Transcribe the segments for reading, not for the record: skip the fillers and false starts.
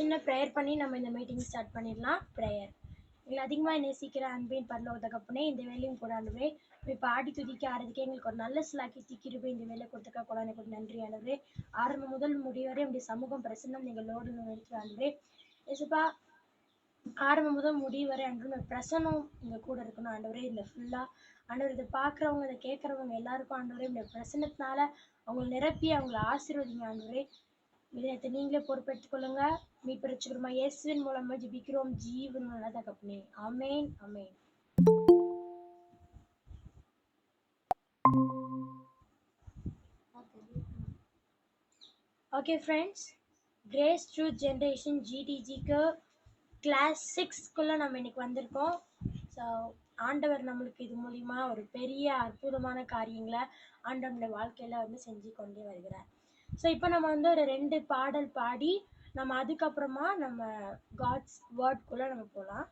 சின்ன ப்ரேயர் பண்ணி நம்ம இந்த மீட்டிங் ஸ்டார்ட் பண்ணிடலாம். ப்ரேயர். எங்களை அதிகமாக நேசிக்கிற அன்பின் பரலோக தகப்பனே, இந்த வேலையும் கூட ஆண்டவரே இப்போ ஆடி துதிக்க ஆறதுக்கு எங்களுக்கு ஒரு நல்ல சிலாக்கி கிருபை இந்த வேலை கொடுத்துக்க கூட எனக்கு நன்றி ஆண்டவரே. ஆரம்பம் முதல் முடிவரை உடைய சமூகம் பிரசன்னம் எங்களோடு நிறுத்தி ஆண்டவரே. ஏசப்பா, ஆரம்பம் முதல் முடிவு வரை ஆண்டவரே பிரசன்னம் எங்க கூட இருக்கணும் ஆண்டவரே. இந்த ஃபுல்லா ஆண்டவர் இதை பார்க்குறவங்க, இதை கேட்குறவங்க எல்லாருக்கும் ஆண்டவரே இந்த பிரசன்னத்தினால அவங்களை நிரப்பி அவங்களை ஆசீர்வதிங்க ஆண்டவரே. இதயத்தை நீங்களே பொறுப்பெடுத்துக் கொள்ளுங்க. மீட்பர் ரட்சகருமா இயேசுவின் மூலமா ஜெபிக்கிறோம் ஜீவன் நல்ல தகப்பனே. Amen amen. Okay friends, Grace Truth Generation ஜிடிஜிக்கு கிளாஸ் 6க்குள்ளே நம்ம இன்னைக்கு வந்திருக்கோம். ஸோ ஆண்டவர் நம்மளுக்கு இது மூலிமா ஒரு பெரிய அற்புதமான காரியங்களை ஆண்டவனுடைய வாழ்க்கையில் வந்து செஞ்சு கொண்டே வருகிறார். ஸோ இப்போ நம்ம வந்து ஒரு 2 பாடல் பாடி நம்ம அதுக்கப்புறமா நம்ம காட்ஸ் வேர்ட்குள்ளே நம்ம போகலாம்.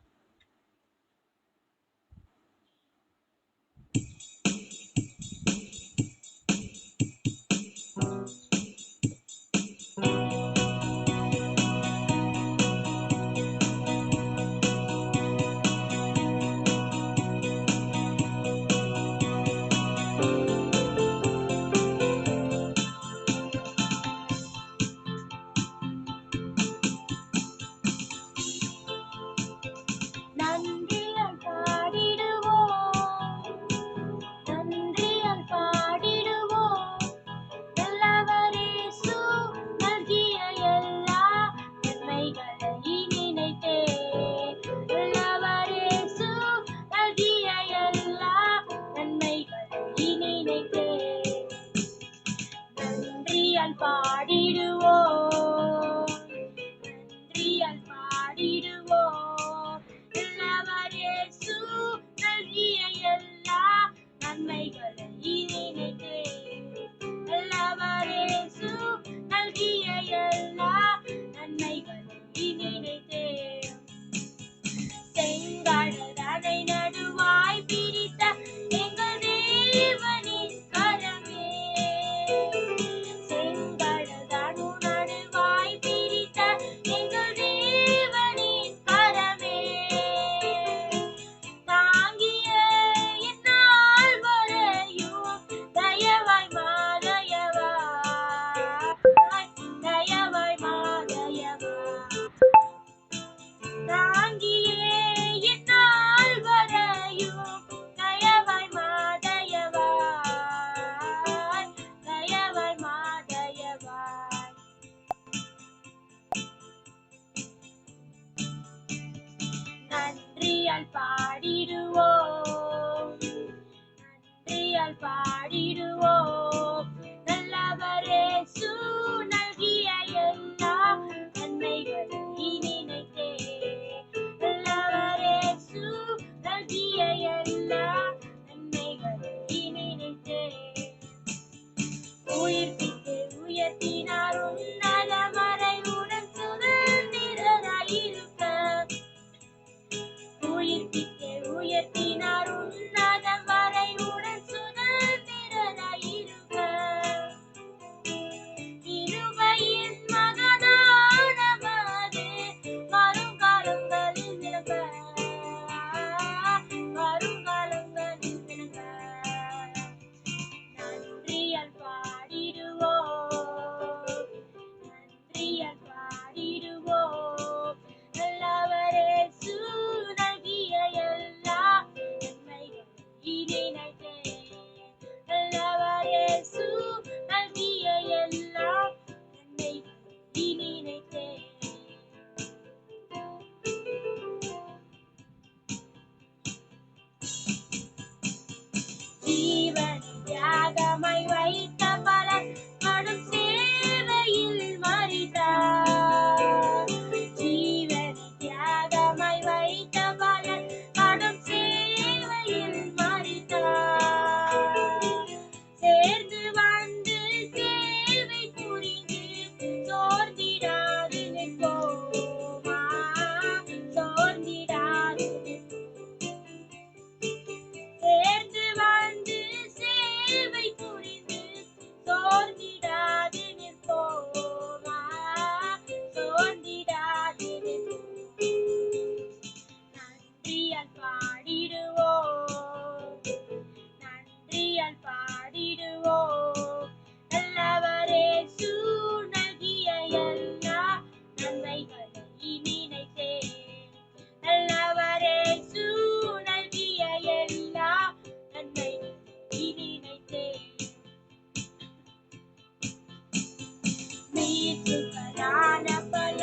சுகரான பல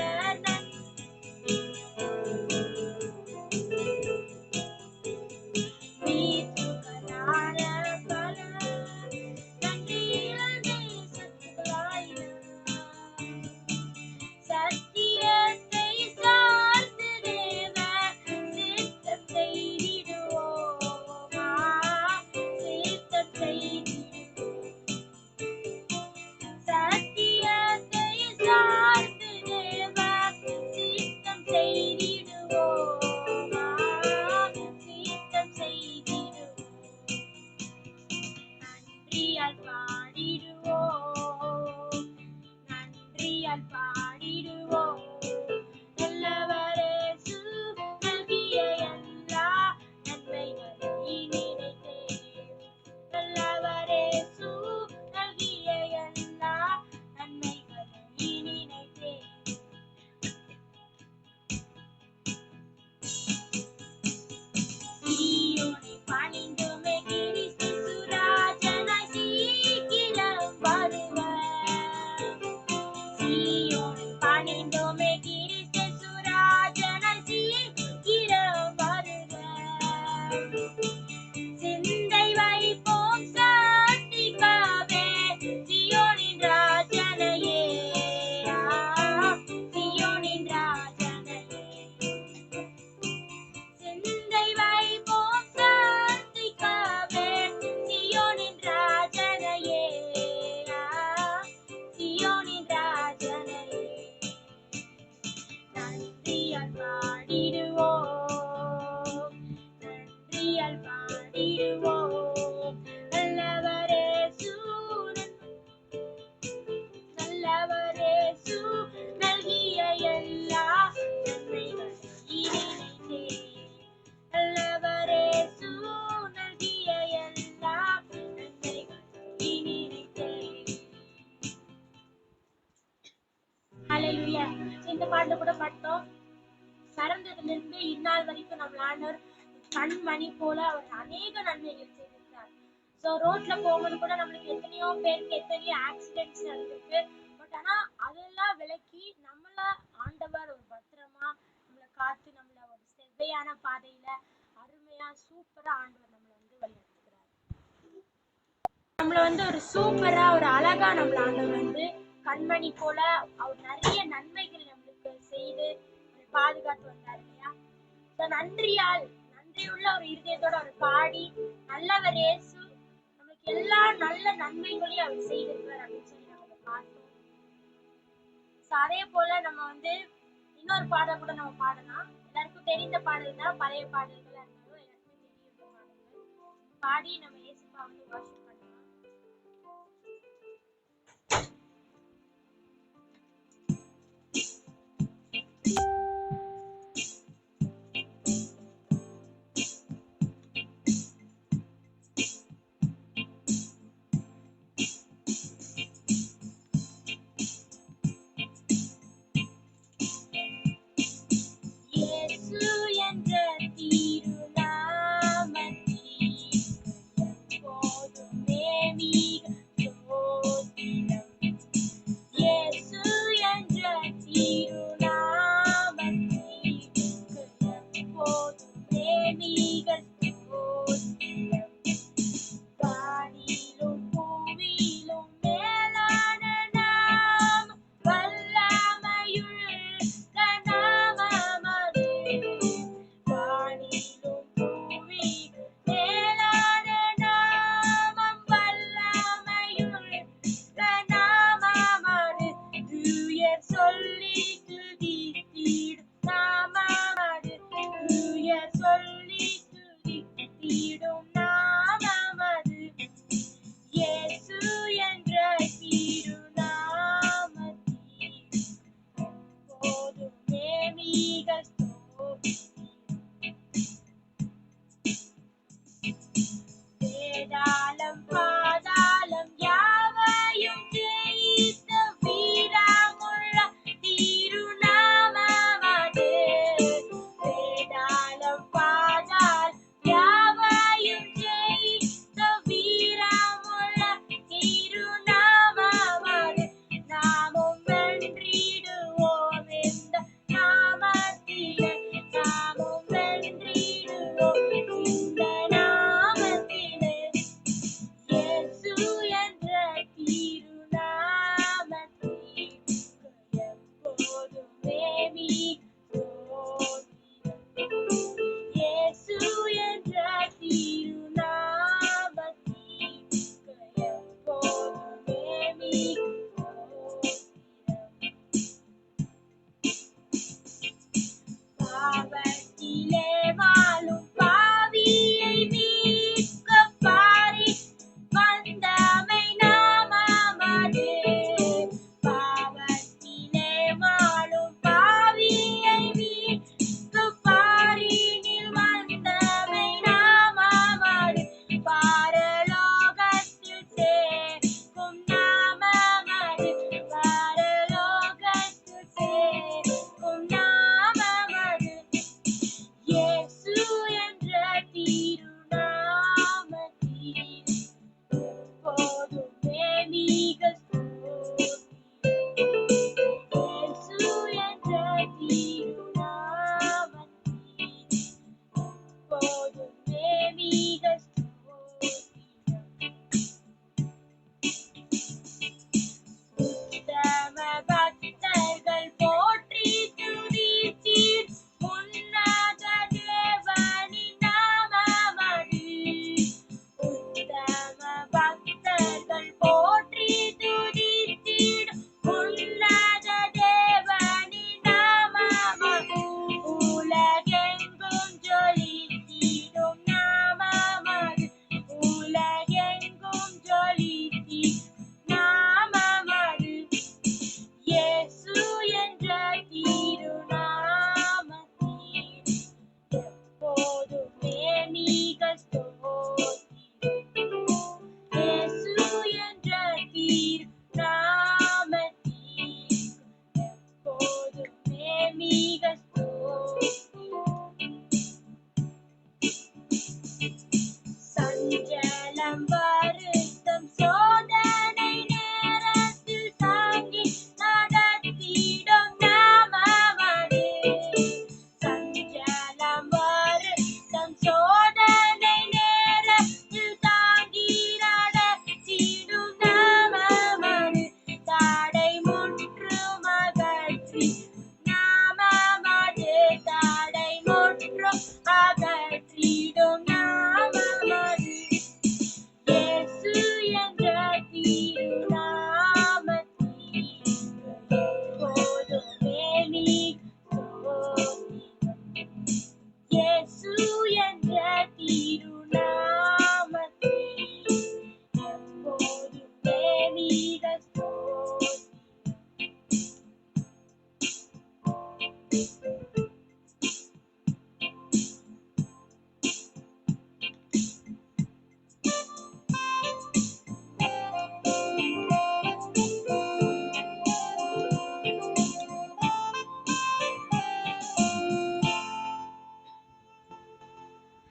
இந்த பாட்டு கூட பார்த்தோம். பிறந்ததுல இருந்து இந்நாள் வரைக்கும் நம்ம ஆண்டவர் கண்மணி போல அவர் அநேக நன்மைகள் செய்திருக்கிறார். ஸோ ரோட்ல போகும்போது கூட நம்மளுக்கு எத்தனையோ பேருக்கு எத்தனையோ ஆக்சிடென்ட்ஸ் நடந்திருக்கு. பட் ஆனா அதெல்லாம் விலக்கி நம்மள ஆண்டவர் ஒரு பத்திரமா நம்மளை காத்து நம்மள ஒரு செவ்வையான பாதையில அருமையா சூப்பரா ஆண்டவர் நம்மளை வழிநடத்துகிறார். நம்மள ஒரு சூப்பரா ஒரு அழகா நம்மள ஆண்டவர் கண்மணி போல அவர் நிறைய நன்மைகள் நம்மளுக்கு செய்து பாதுகாத்து வந்தார் இல்லையா? நன்றியுள்ள ஒரு இருதயத்தோட அவர் பாடி நல்லவர் இயேசு நம்மளுக்கு எல்லா நல்ல நன்மைகளையும் அவர் செய்திருக்கிறார் அப்படின்னு சொல்லி நம்ம பார்த்தோம். அதே போல நம்ம இன்னொரு பாடல் கூட நம்ம பாடலாம். எல்லாருக்கும் தெரிந்த பாடல் தான், பழைய பாடல்களா இருந்தாலும் எல்லாருக்கும் தெரியுற பாடல்கள் பாடி நம்ம இயேசுப்பா வாஷிப் பண்ணலாம்.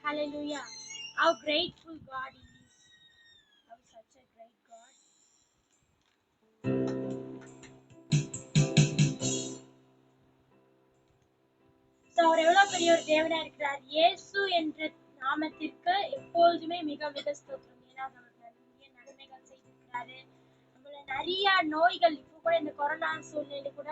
Hallelujah. How grateful God is. How such a great God. அவர் எவ்வளவு பெரிய ஒரு தேவனா இருக்கிறார். இயேசு என்ற நாமத்திற்கு எப்பொழுதுமே மிக மிக ஸ்தோத்திரம். ஏன்னா நமக்கு நிறைய நன்மைகள் செய்திருக்கிறாரு. நம்மள நிறைய நோய்கள் இப்போ கூட இந்த கொரோனா சூழ்நிலை கூட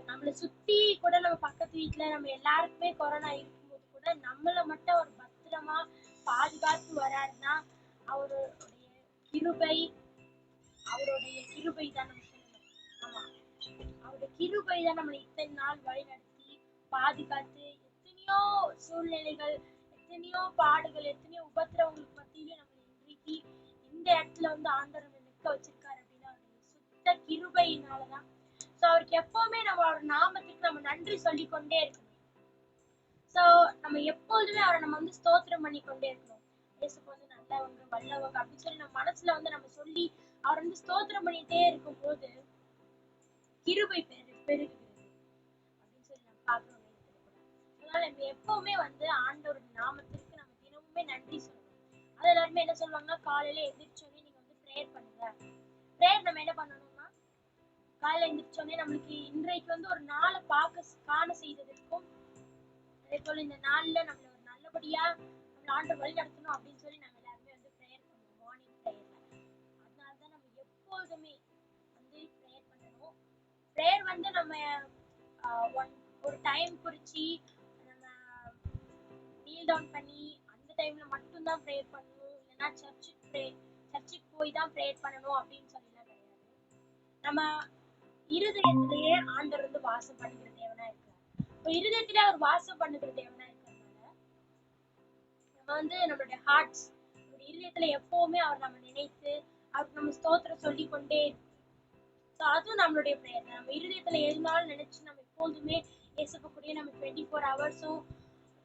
நம்மளை சுத்தி கூட நம்ம பக்கத்து வீட்டுல நம்ம எல்லாருக்குமே கொரோனா இருக்கும்போது கூட நம்மள மட்டும் அவர் பத்திரமா பாதுகாத்து வராருன்னா அவருடைய கிருபை அவருடைய கிருபை தான் நம்ம சொல்லணும். ஆமா, அவருடைய கிருபை தான் நம்மளை இத்தனை நாள் வழி நடத்தி பாதுகாத்து எத்தனையோ சூழ்நிலைகள், எத்தனையோ பாடுகள், எத்தனையோ உபத்திரவங்களுக்கு மத்தியிலே நம்மளை இன்றைக்கு இந்த இடத்துல வந்து ஆண்டவர் நிற்க வச்சிருக்காரு அப்படின்னா அவருடைய சுத்த கிருபையினாலதான். சோ அவருக்கு எப்பவுமே நம்ம அவர் நாமத்துக்கு நம்ம நன்றி சொல்லிக் கொண்டே இருக்கணும். சோ நம்ம எப்பொழுதுமே அவரை நம்ம வந்து ஸ்தோத்திரம் பண்ணி கொண்டே இருக்கணும். இயேசுக்கு வந்து நல்லவங்க வல்லவங்க அப்படின்னு சொல்லி நம்ம மனசுல வந்து நம்ம சொல்லி அவர் வந்து ஸ்தோத்திரம் பண்ணிட்டே இருக்கும் போது கிருபை பெருகுகிறது அப்படின்னு சொல்லி நம்ம பார்க்கிறோம். அதனால நம்ம எப்பவுமே வந்து ஆண்டவருடைய நாமத்திற்கு நம்ம தினமுமே நன்றி சொல்லணும். அது எல்லாருமே என்ன சொல்லுவாங்கன்னா, காலையில எந்திரிச்சோடனே நீங்க வந்து ப்ரேயர் பண்ணுங்க. ப்ரேயர் நம்ம என்ன பண்ணணும்னா, காலையில எந்திரிச்சோடனே நம்மளுக்கு இன்றைக்கு வந்து ஒரு நாளை காண செய்ததற்கும், அதே போல இந்த நாள்ல நம்மள ஒரு நல்லபடியா நம்ம ஆண்டவர் வழி நடத்தணும் அப்படின்னு சொல்லி நம்ம எல்லாருமே வந்து ப்ரேயர் பண்ணுவோம் மார்னிங் ப்ரேயர்ல. அதனாலதான் நம்ம எப்பொழுதுமே வந்து ப்ரேயர் பண்ணணும். ப்ரேயர் வந்து நம்ம ஒரு டைம் குறிச்சு நம்ம நீல் டவுன் பண்ணி அந்த டைம்ல மட்டும்தான் ப்ரேயர் பண்ணணும், இல்லைன்னா சர்ச்சுக்கு போய் தான் ப்ரேயர் பண்ணணும் அப்படின்னு சொல்லிலாம் கிடையாது. நம்ம இருதயத்திலேயே ஆண்டவர் வந்து வாசம் பண்ணுகிற தேவனா இருக்கிறார். இப்போ இருதயத்திலே அவர் வாசம் பண்ணுகிற தேவனா இருக்கிறதுனால நம்ம வந்து நம்மளுடைய ஹார்ட்ஸ், நம்மளுடைய இருதயத்துல எப்பவுமே அவர் நம்ம நினைத்து அவருக்கு நம்ம ஸ்தோத்திரம் சொல்லி கொண்டே இருக்கோம். அதுவும் நம்மளுடைய பிரேயர். நம்ம இருதயத்துல எதுனாலும் நினைச்சு நம்ம எப்பொழுதுமே இயேசுக்கு கூடயே நம்ம 24 ஹவர்ஸும்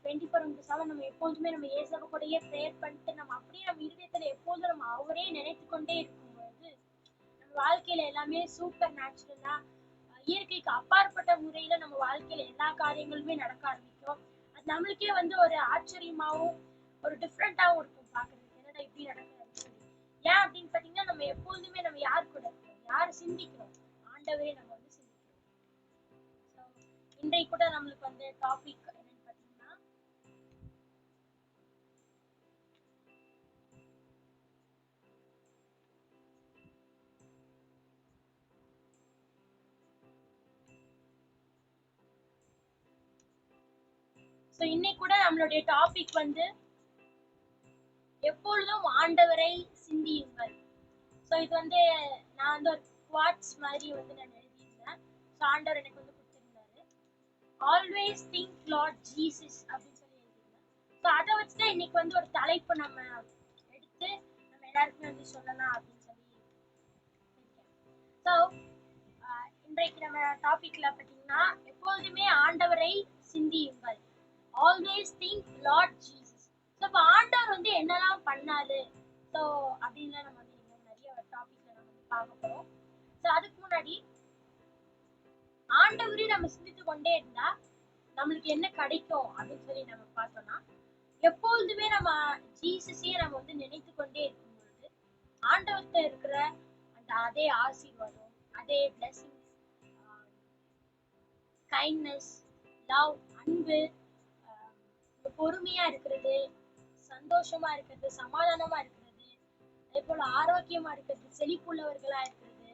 24/7 நம்ம எப்பொழுதுமே நம்ம இயேசுக்கு கூடயே பிரேயர் பண்ணிட்டு நம்ம அப்படியே நம்ம இருதயத்துல எப்பொழுதும் நம்ம அவரே நினைத்து கொண்டே இருக்கும்போது நம்ம வாழ்க்கையில எல்லாமே சூப்பர் நேச்சுரலா இயற்கைக்கு அப்பாற்பட்ட முறையில நம்ம வாழ்க்கையில எல்லா காரியங்களுமே நடக்க ஆரம்பிக்கும். அது நம்மளுக்கே வந்து ஒரு ஆச்சரியமாவும் ஒரு டிஃப்ரெண்டாவும் இருக்கும் பாக்குறதுக்கு. என்னடா இப்படி நடக்குது அப்படின்னு சொல்லி. ஏன் அப்படின்னு பாத்தீங்கன்னா, நம்ம எப்பொழுதுமே நம்ம யார் கூட இருக்கோம், யாரை சிந்திக்கிறோம், ஆண்டவரே நம்ம வந்து சிந்திக்கிறோம். இன்றைக்கு கூட நம்மளுக்கு வந்து டாபிக் என்னன்னு பாத்தீங்கன்னா, இன்னைக்கு கூட நம்மளுடைய டாபிக் வந்து எப்பொழுதும் ஆண்டவரை சிந்தியுங்கள். இது வந்து நான் வந்து ஒரு குவாட்ஸ் மாதிரி வந்து நான் எழுதியிருந்தேன். ஆண்டவர் எனக்கு வந்து கொடுத்திருந்தாரு. ஆல்வேஸ் திங்க் லார்ட் ஜீசஸ் அப்படின்னு சொல்லி எழுதியிருந்தேன். அதை வச்சுதான் இன்னைக்கு வந்து ஒரு தலைப்பு நம்ம எடுத்து நம்ம எல்லாருக்குமே வந்து சொல்லலாம் அப்படின்னு சொல்லி இருக்கேன். இன்றைக்கு நம்ம டாபிக்ல பார்த்தீங்கன்னா, எப்பொழுதுமே ஆண்டவரை சிந்தியுங்கள். Always think Lord Jesus. இப்போ ஆண்டவர் வந்து என்னெல்லாம் பண்ணாரு அப்படின்னு நம்ம வந்து நிறைய டாபிக்ல நம்ம வந்து பார்க்க போறோம். அதுக்கு முன்னாடி ஆண்டவரே நம்ம சிந்தித்து கொண்டே இருந்தா நம்மளுக்கு என்ன கிடைக்கும் அப்படின்னு சொல்லி நம்ம பார்த்தோம்னா, எப்பொழுதுமே நம்ம ஜீசஸையே நம்ம வந்து நினைத்து கொண்டே இருக்கும்போது ஆண்டவர்கிட்ட இருக்கிற அந்த அதே ஆசீர்வாதம், அதே பிளஸிங்ஸ், கைண்ட்னஸ், லவ், அன்பு, பொறுமையா இருக்கிறது, சந்தோஷமா இருக்கிறது, சமாதானமா இருக்கிறது, அதே போல ஆரோக்கியமா இருக்கிறது, செழிப்புள்ளவர்களா இருக்கிறது,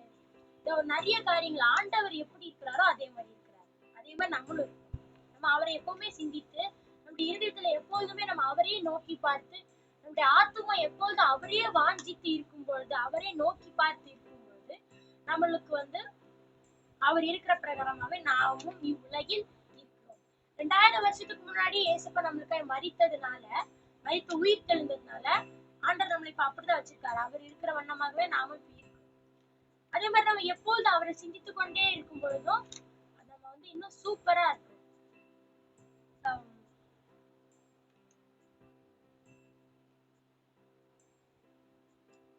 நிறைய காரியங்கள் ஆண்டவர் எப்படி இருக்கிறாரோ அதே மாதிரி இருக்கிறார். அதே மாதிரி நம்மளும் இருக்கோம். நம்ம அவரை எப்பவுமே சிந்தித்து நம்முடைய இருதயத்துல எப்பொழுதுமே நம்ம அவரையே நோக்கி பார்த்து நம்முடைய ஆத்துமா எப்பொழுதும் அவரையே வாஞ்சித்து இருக்கும் பொழுது, அவரே நோக்கி பார்த்து இருக்கும் பொழுது, நம்மளுக்கு வந்து அவர் இருக்கிற பிரகாரமாவே நாமும் இவ்வுலகில் இருக்கிறோம். 2000 வருஷத்துக்கு முன்னாடி ஏசப்பா நம்மளுக்காக மரித்து உயிர் தெழுந்ததுனால ஆண்டவர் நம்மளை இப்ப அப்படிதான் வச்சிருக்காரு. அவர் இருக்கிற வண்ணமாகவே நாமும் இப்ப இருக்கோம். அதே மாதிரி நம்ம எப்பொழுதும் அவரை சிந்தித்து கொண்டே இருக்கும் பொழுதும் நம்ம வந்து இன்னும் சூப்பரா இருக்கும்.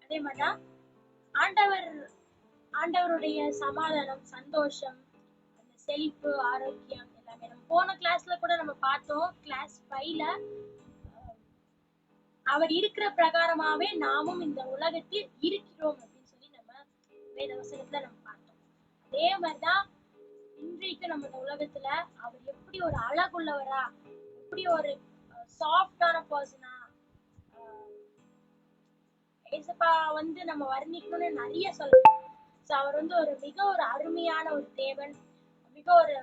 அதே மாதிரிதான் ஆண்டவருடைய சமாதானம், சந்தோஷம், அந்த செழிப்பு, ஆரோக்கியம் எல்லாமே நம்ம போன கிளாஸ்ல கூட நம்ம பார்த்தோம். கிளாஸ் 5ல அவர் இருக்கிற பிரகாரமாவே நாமும் இந்த உலகத்தில் இருக்கிறோம் அப்படின்னு சொல்லி நம்ம வேத வசனத்துல நம்ம பார்த்தோம். அதே மாதிரிதான் இன்றைக்கு நம்ம இந்த உலகத்துல அவர் எப்படி ஒரு அழகுள்ளவரா, எப்படி ஒரு சாஃப்டான பர்சனா, ஏசப்பா வந்து நம்ம வர்ணிக்கணும்னு நிறைய சொல்லலாம். அவர் வந்து மிக ஒரு அருமையான ஒரு தேவன், மிக ஒரு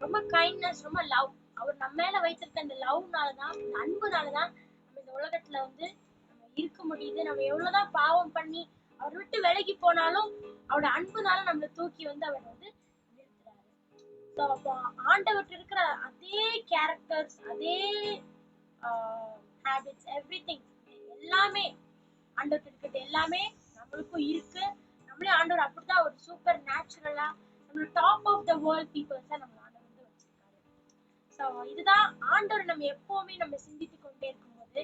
ரொம்ப கைண்ட்னஸ், ரொம்ப லவ். அவர் நம்ம மேல வைத்திருக்க அந்த லவ்னாலதான், அந்த அன்புனாலதான் நம்ம இந்த உலகத்துல வந்து நம்ம இருக்க முடியுது. நம்ம எவ்வளவுதான் பாவம் பண்ணி அவர் விட்டு விலகி போனாலும் அவரோட அன்புனால நம்மளை தூக்கி வந்து அவர் வந்து நிறுத்துறாரு. ஆண்டவர்கிட்ட இருக்கிற அதே கேரக்டர்ஸ், அதே ஹேபிட்ஸ், எவ்ரிதிங் எல்லாமே ஆண்டவர்கிட்ட இருக்கிறது எல்லாமே நம்மளுக்கும் இருக்கு. நம்மளே ஆண்டவர் அப்படிதான் ஒரு சூப்பர் நேச்சுரலா நம்ம top of the world peoples தான் நம்ம ஆண்டவர் வந்து வச்சிருக்காரு. ஸோ இதுதான் ஆண்டவர் நம்ம எப்பவுமே நம்ம சிந்தித்து கொண்டே இருக்கும்போது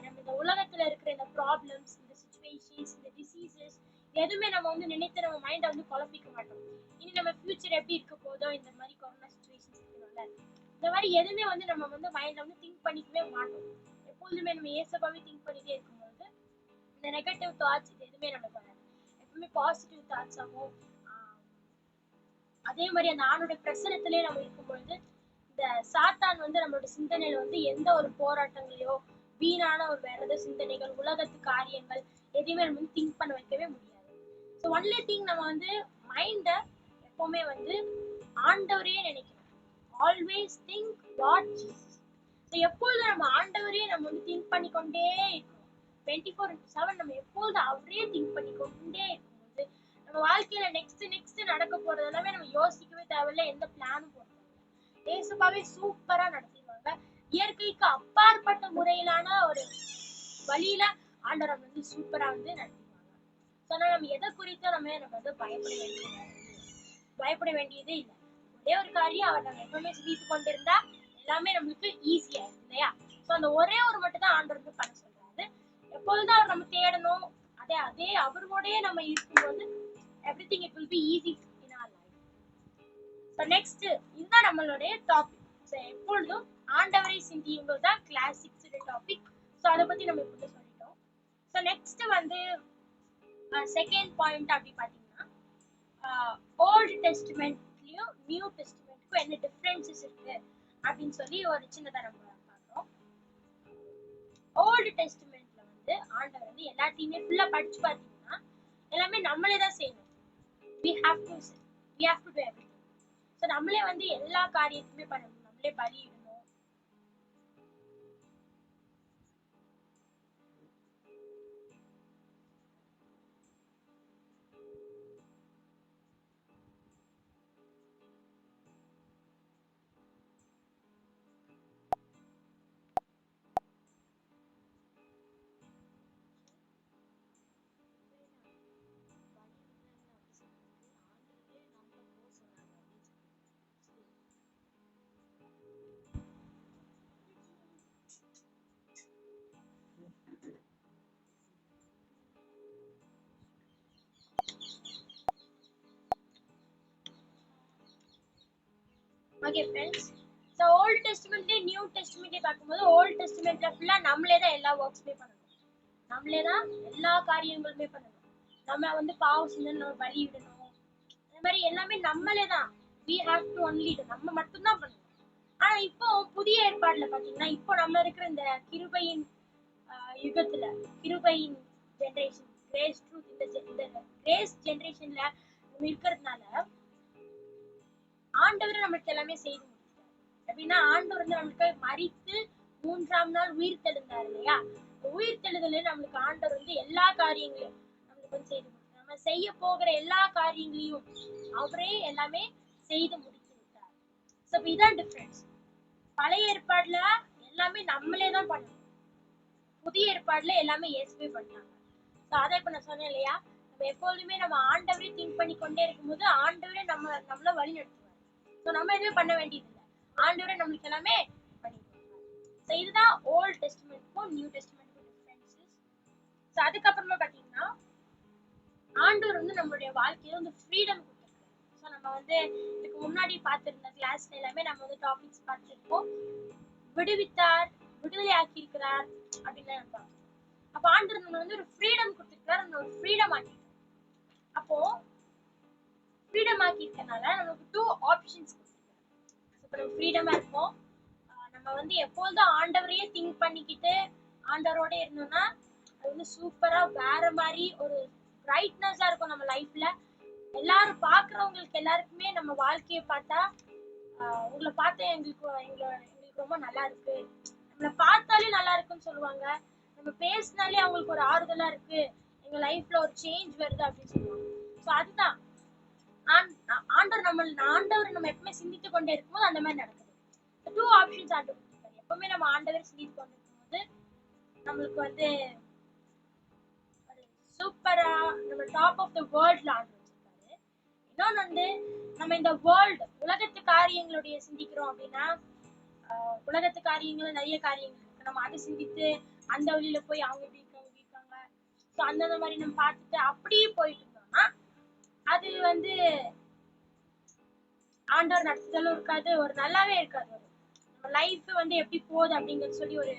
நம்ம இந்த உலகத்துல இருக்கிற இந்த ப்ராப்ளம்ஸ், இந்த சிச்சுவேஷன்ஸ், இந்த டிசீசஸ் எதுவுமே நம்ம வந்து நினைத்து நம்ம மைண்டை வந்து குழப்பிக்க மாட்டோம். இனி நம்ம ஃபியூச்சர் எப்படி இருக்க போதோ, இந்த மாதிரி கொரோனா சிச்சுவேஷன்ஸ் இருக்கனால இந்த மாதிரி எதுவுமே வந்து நம்ம வந்து மைண்ட்ல வந்து திங்க் பண்ணிக்கவே மாட்டோம். எப்பொழுதுமே நம்ம ஏசப்பாவே திங்க் பண்ணிட்டே இருக்கும்போது இந்த நெகட்டிவ் தாட்ஸ் இது எதுவுமே நமக்கு வராது. எப்பவுமே பாசிட்டிவ் தாட்ஸ் ஆகும். அதே மாதிரி அந்த ஆணுடைய பிரசனத்திலே நம்ம இருக்கும்பொழுது இந்த சாத்தான் வந்து நம்மளோட சிந்தனையில வந்து எந்த ஒரு போராட்டங்களையோ, வீணான ஒரு வேற ஏதாவது சிந்தனைகள், உலகத்து காரியங்கள் எதையுமே நம்ம வந்து திங்க் பண்ண வைக்கவே முடியாது. ஸோ ஒன்லி திங் நம்ம வந்து மைண்ட எப்பவுமே வந்து ஆண்டவரையே நினைக்கணும். Always think what Jesus. So எப்பொழுதும் நம்ம ஆண்டவரையே நம்ம வந்து திங்க் பண்ணிக்கொண்டே இருக்கணும். 24/7 நம்ம எப்பொழுதும் அவரே திங்க் பண்ணிக்கொண்டே இருக்கும்போது நம்ம வாழ்க்கையில நெக்ஸ்ட் நடக்க போறது எல்லாமே நம்ம யோசிக்கவே தேவையில்லை, எந்த பிளானும் போட தேவையில்லை. ஏசப்பாவே சூப்பரா நடத்திடுவாங்க. இயற்கைக்கு அப்பாற்பட்ட முறையிலான ஒரு வழியில ஆண்டவர் வந்து சூப்பரா வந்து நடத்திடுவாங்க. நம்ம எதை குறித்து நம்ம வந்து பயப்பட வேண்டியதே இல்லை. ஒரே ஒரு காரியம், அவர் நம்ம எப்பவுமே சிந்தித்து கொண்டிருந்தா எல்லாமே நம்மளுக்கு ஈஸியா இருக்கு இல்லையா? ஸோ அந்த ஒரே ஒரு மட்டும் தான் ஆண்டவர் வந்து பண்ண சொல்றாரு. எப்பொழுதும் அவர் நம்ம தேடணும். அதே அவரோடயே நம்ம இருக்கும்போது everything it will be easy in our life. So next இதுதான் நம்மளுடைய டாபிக். ஸோ எப்பொழுதும் ஆண்டவரை சிந்தியுங்கள் தான் கிளாஸ் 6 டாபிக். ஸோ அதை பத்தி நம்ம இப்போ சொல்லிட்டோம். ஸோ நெக்ஸ்ட் வந்து செகண்ட் பாயிண்ட் அப்படி பார்த்தீங்கன்னா ஓல்டு டெஸ்டிமெண்ட்லயும் நியூ டெஸ்டிமெண்ட்க்கும் என்ன டிஃபரன்சஸ் இருக்கு அப்படின்னு சொல்லி ஒரு சின்னதாக நம்ம பார்க்குறோம். ஓல்டு டெஸ்டிமெண்ட்ல வந்து ஆண்டவர் வந்து எல்லாத்தையுமே ஃபுல்லா படிச்சு பார்த்தீங்கன்னா எல்லாமே நம்மளே தான் செய்யணும். we have to do everything. So நம்மளே வந்து எல்லா காரியத்தையுமே பண்ணணும். நம்மளே பலியிடணும். ஓகே ஃப்ரெண்ட்ஸ், ஸோ ஓல்டு டெஸ்டிமெண்ட்லேயே நியூ டெஸ்டிமெண்ட்லேயே பார்க்கும்போது ஓல்டு டெஸ்டிமெண்ட்ல ஃபுல்லாக நம்மளே தான் எல்லா ஒர்க்ஸுமே பண்ணணும். நம்மளே தான் எல்லா காரியங்களுமே பண்ணணும். நம்ம வந்து பாவம் செஞ்சு நம்ம பலியிடணும். அந்த மாதிரி எல்லாமே நம்மளே தான். we have to only do. நம்ம மட்டும்தான் பண்ணணும். ஆனா இப்போ புதிய ஏற்பாடுல பாத்தீங்கன்னா இப்போ நம்ம இருக்கிற இந்த கிருபையின் யுகத்துல, கிருபையின் ஜெனரேஷன், கிரேஸ் ட்ரூத், இந்த கிரேஸ் ஜெனரேஷன்ல நம்ம இருக்கிறதுனால ஆண்டவர் நம்மளுக்கு எல்லாமே செய்து முடிச்சிட்டாரு. அப்படின்னா ஆண்டவர் வந்து நம்மளுக்கு மரித்து மூன்றாம் நாள் உயிர் தெழுந்தார் இல்லையா? உயிர் தெழுதல நம்மளுக்கு ஆண்டவர் வந்து எல்லா காரியங்களையும் நம்மளுக்கு வந்து செய்து முடித்தார். நம்ம செய்ய போகிற எல்லா காரியங்களையும் அவரே எல்லாமே செய்து முடித்து விட்டார். சோ இதான் டிஃபரன்ஸ். பழைய ஏற்பாடுல எல்லாமே நம்மளே தான் பண்ணணும். புதிய ஏற்பாடுல எல்லாமே இயேசுவே பண்ணாங்க. சோ அதான் இப்ப நான் சொன்னேன் இல்லையா, நம்ம எப்பொழுதுமே நம்ம ஆண்டவரே திங்க் பண்ணி கொண்டே இருக்கும்போது ஆண்டவரே நம்மள வழி நடத்துவார். சோ நம்ம எதுவுமே பண்ண வேண்டியது இல்லை, ஆண்டவரே நம்மளுக்கு எல்லாமே பண்ணி கொடுப்பார். சோ இதுதான் ஓல்ட் டெஸ்டிமெண்ட்க்கும் நியூ டெஸ்டிமெண்ட்க்கும் டிஃபரன்சஸ். சோ அதுக்கப்புறமா பாத்தீங்கன்னா ஆண்டவர் வந்து நம்மளுடைய வாழ்க்கையில வந்து ஃப்ரீடம் கொடுத்துருக்காரு. ஸோ நம்ம வந்து இதுக்கு முன்னாடி பார்த்துருந்த கிளாஸ்ல எல்லாமே நம்ம வந்து டாபிக்ஸ் பார்த்துருக்கோம். விடுவித்தார், விடுதலை ஆக்கி இருக்கிறார் அப்படின்னு நம்ம பார்த்தோம். அப்ப ஆண்டவர் நம்ம வந்து ஒரு ஃப்ரீடம் கொடுத்துருக்காரு, நம்ம ஒரு ஃப்ரீடம் ஆக்கி. அப்போ ஃப்ரீடம் ஆக்கி இருக்கனால நமக்கு 2 ஆப்ஷன்ஸ் கொடுத்துருக்காரு. இப்போ நம்ம ஃப்ரீடமா இருப்போம். நம்ம வந்து எப்பொழுதும் ஆண்டவரையே திங்க் பண்ணிக்கிட்டு ஆண்டவரோட இருந்தோம்னா அது வந்து சூப்பரா வேற மாதிரி ஒரு பிரைட்னஸா இருக்கும் நம்ம லைஃப்ல. எல்லாரும் பாக்குறவங்களுக்கு எல்லாருக்குமே நம்ம வாழ்க்கையை பார்த்தா உங்களை பார்த்தா எங்களுக்கு ரொம்ப நல்லா இருக்கு, நம்மளை பார்த்தாலே நல்லா இருக்குன்னு சொல்லுவாங்க. நம்ம பேசினாலே அவங்களுக்கு ஒரு ஆறுதலா இருக்கு, எங்க லைஃப்ல ஒரு சேஞ்ச் வருது அப்படின்னு சொல்லுவாங்க. ஸோ அதுதான் ஆண்டவர் நம்ம எப்பவுமே சிந்தித்து கொண்டே இருக்கும்போது அந்த மாதிரி நடக்குது. 2 ஆப்ஷன்ஸ் ஆண்டவர் கொடுத்திருக்காரு. எப்பவுமே நம்ம ஆண்டவர் சிந்தித்து கொண்டு இருக்கும்போது நம்மளுக்கு வந்து ஒரு சூப்பரா நம்ம டாப் ஆஃப் த வேர்ல்ட்ல ஆண்டவர் வச்சிருக்காரு. இன்னொன்னு வந்து நம்ம இந்த வேர்ல்டு உலகத்து காரியங்களுடைய சிந்திக்கிறோம் அப்படின்னா உலகத்து காரியங்கள் நிறைய காரியங்கள் இருக்கு. நம்ம அதை சிந்தித்து அந்த வழியில போய் அவங்க எப்படி இருக்காங்க ஸோ அந்த மாதிரி நம்ம பார்த்துட்டு அப்படியே போயிட்டு இருந்தோம்னா அது வந்து ஆண்டவர் நடத்துதலும் இருக்காது, ஒரு நல்லாவே இருக்காது. நம்ம லைஃப் வந்து எப்படி போகுது அப்படிங்கறது சொல்லி ஒரு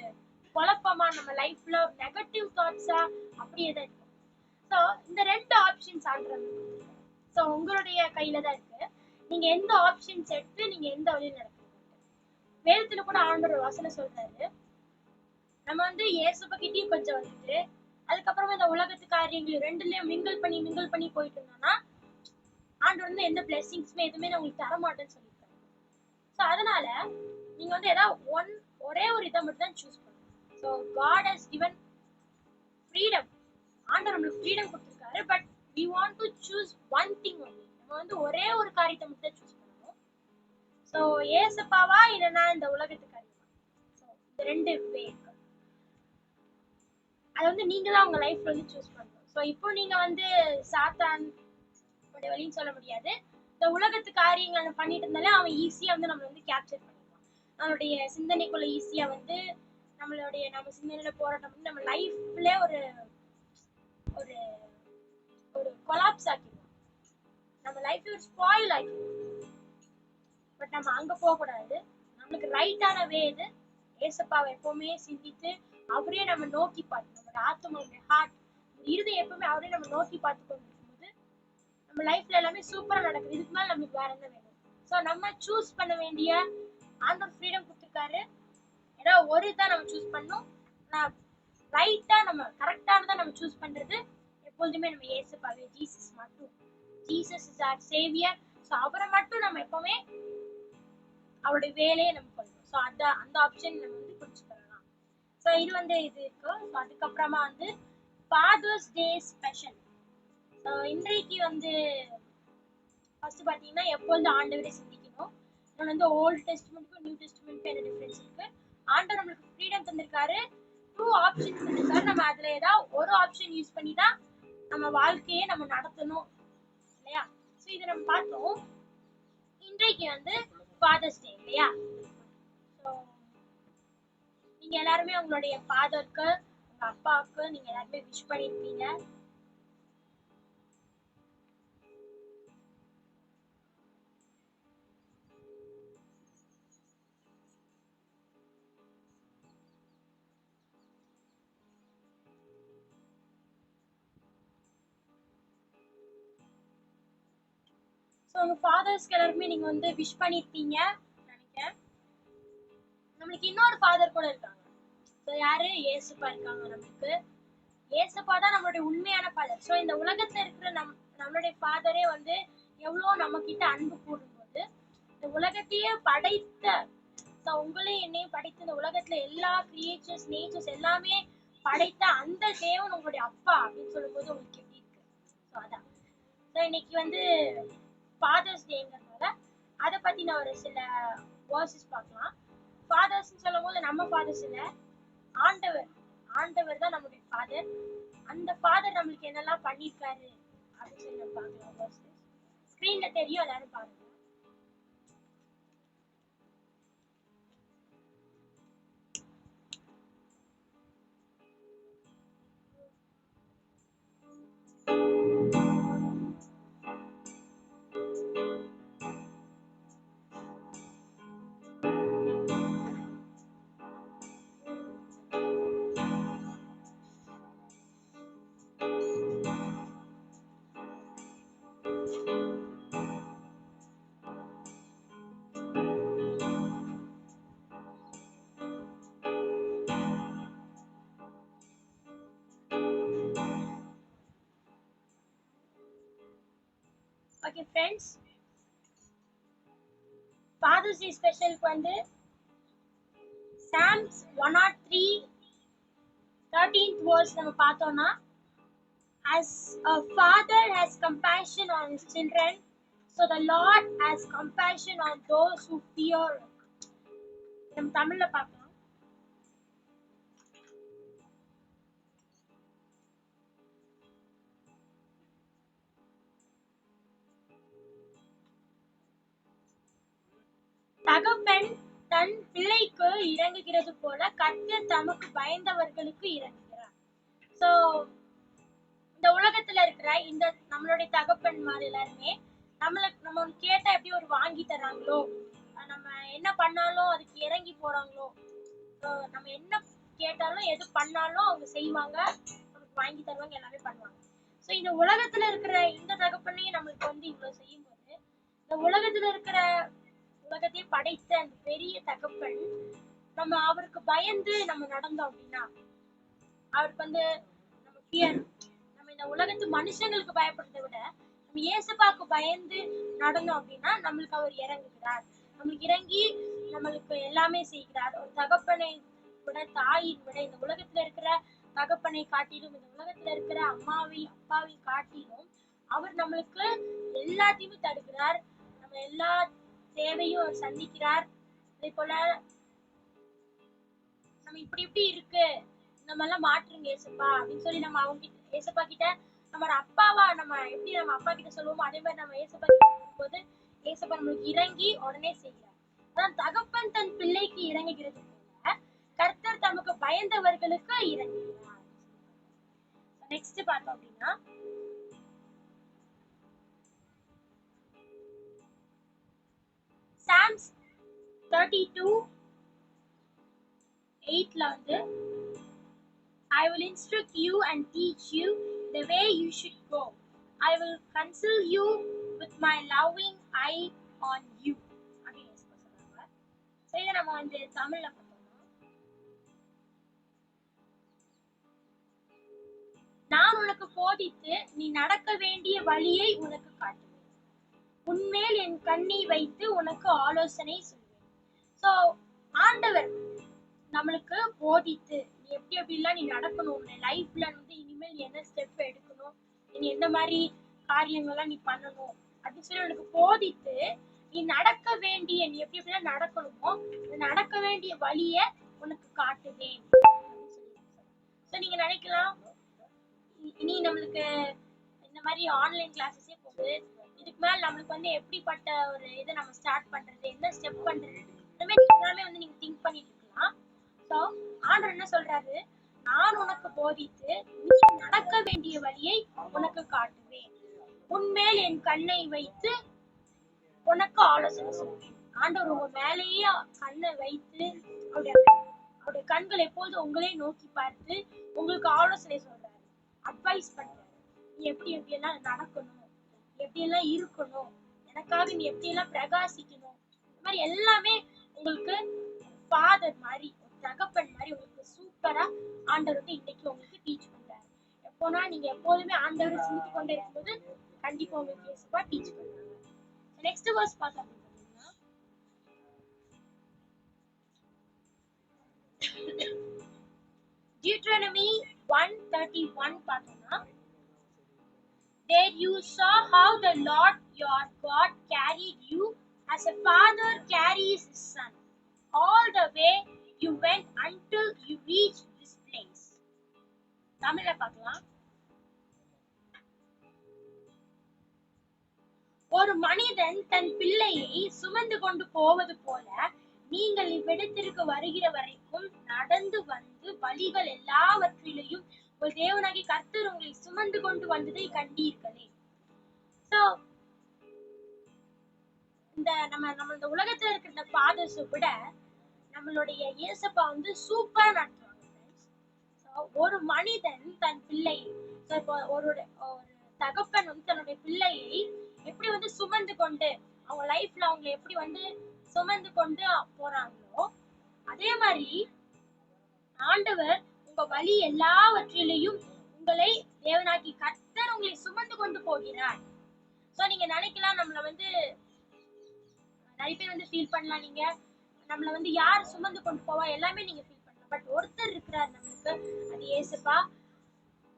குழப்பமா நம்ம லைஃப்ல நெகட்டிவ் தாட்ஸா அப்படியே தான் இருக்கும். ஸோ இந்த 2 ஆப்ஷன்ஸ் ஆண்டவர். ஸோ உங்களுடைய கையில தான் இருக்கு, நீங்க எந்த ஆப்ஷன்ஸ் எடுத்து நீங்க எந்த வழியில் நடக்குது. வேதத்துல கூட ஆண்டவர் வசனம் சொல்றாரு, நம்ம வந்து இயேசுபக்கிட்டையும் கொஞ்சம் வந்துட்டு அதுக்கப்புறமா இந்த உலகத்து காரியங்கள் ரெண்டுலயும் மிங்கிள் பண்ணி போயிட்டு இருந்தோம்னா ஆண்டவர் வந்து எந்த பிளெஸிங்ஸ்மே எதுவுமே உங்களுக்கு தர மாட்டேன்னு சொல்லியிருக்காரு. ஸோ அதனால நீங்க வந்து ஏதாவது ஒரே ஒரு இதை மட்டும் தான் சூஸ் பண்ணணும். So God has given freedom. ஆண்டவர் நம்மளுக்கு ஃப்ரீடம் கொடுத்துருக்காரு, but we want to choose one thing only. நம்ம வந்து ஒரே ஒரு காரியத்தை மட்டும் தான் சூஸ் பண்ணணும். ஸோ ஏசப்பாவா இல்லைன்னா இந்த உலகத்து காரியமா, ஸோ இந்த 2 வே இருக்கு. அதை வந்து நீங்க தான் உங்க லைஃப்ல வந்து சூஸ் பண்ணணும். ஸோ இப்போ நீங்க வந்து சாத்தான் வழின்னு சொல்ல முடியாது, இந்த உலகத்து காரியங்களை பண்ணிட்டு இருந்தாலே அவன் ஈஸியா வந்து நம்மள வந்து கேப்சர் பண்ணிடுவான். நம்மளுடைய சிந்தனைக்குள்ள ஈஸியா வந்து நம்ம சிந்தனையில போராட்டம் வந்து நம்ம லைஃப்ல ஒரு ஒரு ஒரு கொலாப்ஸ் ஆக்கிடுவோம், நம்ம லைஃப்ல ஒரு ஸ்பாயில் ஆக்கிடுவோம். பட் நம்ம அங்க போக கூடாது. நம்மளுக்கு ரைட்டான வே இது. ஏசப்பாவை எப்பவுமே சிந்தித்து அவரே நம்ம நோக்கி பார்த்து நம்மளோட ஆத்மாவுடைய ஹார்ட் இருதயம் எப்பவுமே அவரே நம்ம நோக்கி பார்த்து கொண்டிருக்கும்போது நம்ம லைஃப்ல எல்லாமே சூப்பரா நடக்குது. இதுக்கு மேல நம்மளுக்கு வேற என்ன வேணும்? ஸோ நம்ம சூஸ் பண்ண வேண்டிய ஆண்டவர் ஃப்ரீடம் கொடுத்துருக்காரு. ஏன்னா ஒரு இதான் நம்ம சூஸ் பண்ணணும். ரைட்டா நம்ம கரெக்டானதான் நம்ம சூஸ் பண்றது எப்பொழுதுமே நம்ம ஏசப்பாவே, ஜீசஸ் மட்டும். Jesus is our saviour. So அவரை மட்டும் நம்ம எப்பவுமே அவருடைய வேலையை நம்ம பண்ணணும். ஸோ அந்த ஆப்ஷன் நம்ம வந்து பிடிச்சு பண்ணலாம். ஸோ இது வந்து இது இருக்கு. ஸோ அதுக்கப்புறமா வந்து ஃபாதர்ஸ் டே ஸ்பெஷல். இன்றைக்கு வந்து ஃபர்ஸ்ட் பாத்தீங்கன்னா எப்பொழுது ஆண்டவரை சிந்திக்கணும். இன்னொன்று வந்து ஓல்டு டெஸ்ட்மெண்ட்க்கும் நியூ டெஸ்ட்மெண்ட்க்கும் என்ன டிஃபரன்ஸ் இருக்கு. ஆண்டவர் நம்மளுக்கு ஃப்ரீடம் தந்திருக்காரு, 2 ஆப்ஷன்ஸ் தந்திருக்காரு. நம்ம அதுல ஏதாவது ஒரு ஆப்ஷன் யூஸ் பண்ணி தான் நம்ம வாழ்க்கையை நம்ம நடத்தணும் இல்லையா. ஸோ இதை நம்ம பார்த்தோம். இன்றைக்கு வந்து ஃபாதர்ஸ் டே இல்லையா. ஸோ நீங்க எல்லாருமே உங்களுடைய ஃபாதருக்கு, உங்க அப்பாவுக்கு நீங்க எல்லாருமே விஷ் பண்ணிருப்பீங்க. ஸோ உங்க ஃபாதர்ஸ்க்கு எல்லாருமே நீங்க வந்து விஷ் பண்ணிருப்பீங்க நினைக்கிறேன். நம்மளுக்கு இன்னொரு ஃபாதர் கூட இருக்காங்க. ஸோ யாரு? ஏசப்பா இருக்காங்க நம்மளுக்கு. ஏசப்பா தான் நம்மளுடைய உண்மையான ஃபாதர். ஸோ இந்த உலகத்துல இருக்கிற நம்மளுடைய ஃபாதரே வந்து எவ்வளோ நம்ம கிட்ட அன்பு கூடும்போது இந்த உலகத்தையே படைத்த உங்களையும் என்னையும் படைத்த இந்த உலகத்துல எல்லா கிரியேச்சர்ஸ் நேச்சர்ஸ் எல்லாமே படைத்த அந்த தேவன் உங்களுடைய அப்பா அப்படின்னு சொல்லும்போது உங்களுக்கு எப்படி இருக்கு? ஸோ அதான். ஸோ இன்னைக்கு வந்து ஃபாதர்ஸ் டேங்கிறதுனால அதை பத்தின ஒரு சில வேர்சஸ் பார்க்கலாம். ஃபாதர்ஸ் சொல்லும் போது நம்ம ஃபாதர்ஸ் இல்லை, ஆண்டவர் ஆண்டவர் தான் நம்மளுடைய ஃபாதர். அந்த ஃபாதர் நம்மளுக்கு என்னெல்லாம் பண்ணியிருக்காரு அப்படின்னு சொல்லி நம்ம பார்க்கலாம். வேர்சஸ் ஸ்க்ரீன்ல தெரியும், எல்லாரும் பாருங்க. ஓகே ஃப்ரெண்ட்ஸ், ஃபாதர்ஸ் டே ஸ்பெஷலுக்கு வந்து சாம்ஸ் 103:13th verse நம்ம பார்த்தோம்னா, as a father has compassion on his children, so the Lord has compassion on those who fear. நம்ம தமிழ்ல பார்க்கலாம். தகப்பன் தன் பிள்ளைக்கு இறங்குகிறது போல கர்த்தர் தமக்கு பயந்தவர்களுக்கு இறங்குகிறார். சோ இந்த உலகத்துல இருக்கிற இந்த நம்மளுடைய தகப்பன் மாதிரி எல்லாருமே நம்ம கேட்டா எப்படி ஒரு வாங்கி தராங்களோ, நம்ம என்ன பண்ணாலும் அதுக்கு இறங்கி போறாங்களோ, நம்ம என்ன கேட்டாலும் எது பண்ணாலும் அவங்க செய்வாங்க, நமக்கு வாங்கி தருவாங்க, எல்லாமே பண்ணுவாங்க. ஸோ இந்த உலகத்துல இருக்கிற இந்த தகப்பனையும் நம்மளுக்கு வந்து இவ்வளவு செய்யும் போது, இந்த உலகத்துல இருக்கிற உலகத்தையே படைத்த அந்த பெரிய தகப்பன் நம்ம அவருக்கு பயந்து நம்ம நடந்தோம் அப்படின்னா, அவருக்கு வந்து நம்ம ஃபியர், நம்ம இந்த உலகத்து மனுஷங்களுக்கு பயப்படுறதை விட நம்ம இயேசுபாக்கு பயந்து நடந்தோம் அப்படின்னா நம்மளுக்கு அவர் இறங்குகிறார். நம்மளுக்கு இறங்கி நம்மளுக்கு எல்லாமே செய்கிறார். ஒரு தகப்பனை விட, தாயின் விட, இந்த உலகத்துல இருக்கிற தகப்பனை காட்டிலும், இந்த உலகத்துல இருக்கிற அம்மாவை அப்பாவை காட்டிலும் அவர் நம்மளுக்கு எல்லாத்தையுமே தருகிறார். நம்ம எல்லா தேவையும் அவர் சந்திக்கிறார். அதே போல நம்ம இப்படி இப்படி இருக்கு, இந்த மாதிரிலாம் மாற்றுங்க ஏசப்பா அப்படின்னு சொல்லி நம்ம அவங்க கிட்ட, ஏசப்பா கிட்ட நம்மளோட அப்பாவா நம்ம எப்படி நம்ம அப்பா கிட்ட சொல்லுவோமோ அதே மாதிரி நம்ம ஏசப்பா கிட்ட போது ஏசப்பா நம்மளுக்கு இறங்கி உடனே செய்கிறார். அதான் தகப்பன் தன் பிள்ளைக்கு இறங்குகிறது போல கர்த்தர் தமக்கு பயந்தவர்களுக்கு இறங்குகிறார். நெக்ஸ்ட் பார்த்தோம் அப்படின்னா, சாம்ஸ் 32:8ல வந்து, I will instruct you and teach you the way you should go. I will counsel you with my loving eye on you. அப்படின்னு சொல்றாங்க. சோ இத நம்ம வந்து தமிழ்ல பார்த்தோம்னா, நான் உனக்கு போதித்து நீ நடக்க வேண்டிய வழியை உனக்கு காட்டுவேன், உன்மேல் என் கண்ணை வைத்து உனக்கு ஆலோசனை சொல்வேன். சோ ஆண்டவர் நம்மளுக்கு போதித்து நீ எப்படி எப்படிலாம் நீ நடக்கணும், உன்னை லைஃப்ல வந்து இனிமேல் என்ன ஸ்டெப் எடுக்கணும், நீ எந்த மாதிரி காரியங்கள்லாம் நீ பண்ணணும் அப்படின்னு சொல்லி உனக்கு போதித்து நீ நடக்க வேண்டிய, நீ எப்படி எப்படிலாம் நடக்கணுமோ நடக்க வேண்டிய வழிய உனக்கு காட்டுவேன் அப்படின்னு சொல்லி. ஸோ நீங்க நினைக்கலாம், இனி நம்மளுக்கு இந்த மாதிரி ஆன்லைன் கிளாஸஸே போகுது, இதுக்கு மேல நம்மளுக்கு வந்து எப்படிப்பட்ட ஒரு இதை நம்ம ஸ்டார்ட் பண்றது, என்ன ஸ்டெப் பண்றது, இந்த மாதிரி எல்லாமே வந்து நீங்க திங்க் பண்ணிட்டு இருக்கலாம். ஸோ ஆண்டவர் என்ன சொல்றாரு, நான் உனக்கு போதித்து நீ நடக்க வேண்டிய வழியை உனக்கு காட்டுவேன், உன்மேல் என் கண்ணை வைத்து உனக்கு ஆலோசனை சொல்வேன். ஆண்டவர் உங்க மேலேயே கண்ணை வைத்து அவருடைய கண்கள் எப்போது உங்களே நோக்கி பார்த்து உங்களுக்கு ஆலோசனை சொல்றாரு, அட்வைஸ் பண்றாரு. நீ எப்படி எப்படி எல்லாம் நடக்கணும், எப்படி எல்லாம் இருக்கணும், எனக்காக நீ எப்படி எல்லாம் பிரகாசிக்கணும், இந்த மாதிரி எல்லாமே உங்களுக்கு ஃபாதர் மாதிரி, தகப்பன் மாதிரி உங்களுக்கு சூப்பரா ஆண்டவர் வந்து இன்னைக்கு உங்களுக்கு டீச் பண்றாரு. எப்போனா நீங்க எப்போதுமே ஆண்டவரை சிந்தித்து கொண்டே இருக்கும்போது கண்டிப்பா உங்களுக்கு இயேசுவா டீச் பண்றாங்க. நெக்ஸ்ட் வேர்ஸ் பார்த்தோம் அப்படின்னா, Deuteronomy 1:31 பார்த்தோம்னா, there you saw how the Lord your God carried you as a father carries his son all the way you went until you reached this place. தமிழ்ல பார்க்கலாம். ஒரு மனிதன் தன் பிள்ளையை சுமந்து கொண்டு போவது போல நீங்கள் இவ்விடத்திற்கு வருகிற வரைக்கும் நடந்து வந்து வழிகள் எல்லாவற்றிலையும் ஒரு தேவனாகி கர்த்தர் உங்களை சுமந்து கொண்டு வந்ததை கண்டீர்களே. சோ நம்ம இந்த உலகத்துல இருக்கிற இந்த ஃபாதர்ஸ் விட நம்மளுடைய இயேசப்பா வந்து சூப்பரா நடத்துவாங்க. ஒரு மனிதன் தன் பிள்ளையை, இப்போ ஒரு தகப்பன் வந்து தன்னுடைய பிள்ளையை எப்படி வந்து சுமந்து கொண்டு அவங்க லைஃப்ல அவங்க எப்படி வந்து சுமந்து கொண்டு போறாங்களோ, அதே மாதிரி ஆண்டவர் உங்க வழி எல்லாவற்றிலையும் உங்களை தேவனாகி கர்த்தர் உங்களை சுமந்து கொண்டு போகிறார். சோ நீங்க நினைக்கலாம், நம்மள வந்து நிறைய பேர் வந்து ஃபீல் பண்ணலாம், நீங்க நம்மள வந்து யார் சுமந்து கொண்டு போவா எல்லாமே நீங்க ஃபீல் பண்ணலாம். பட் ஒருத்தர் இருக்கிறார் நம்மளுக்கு, அது இயேசுப்பா.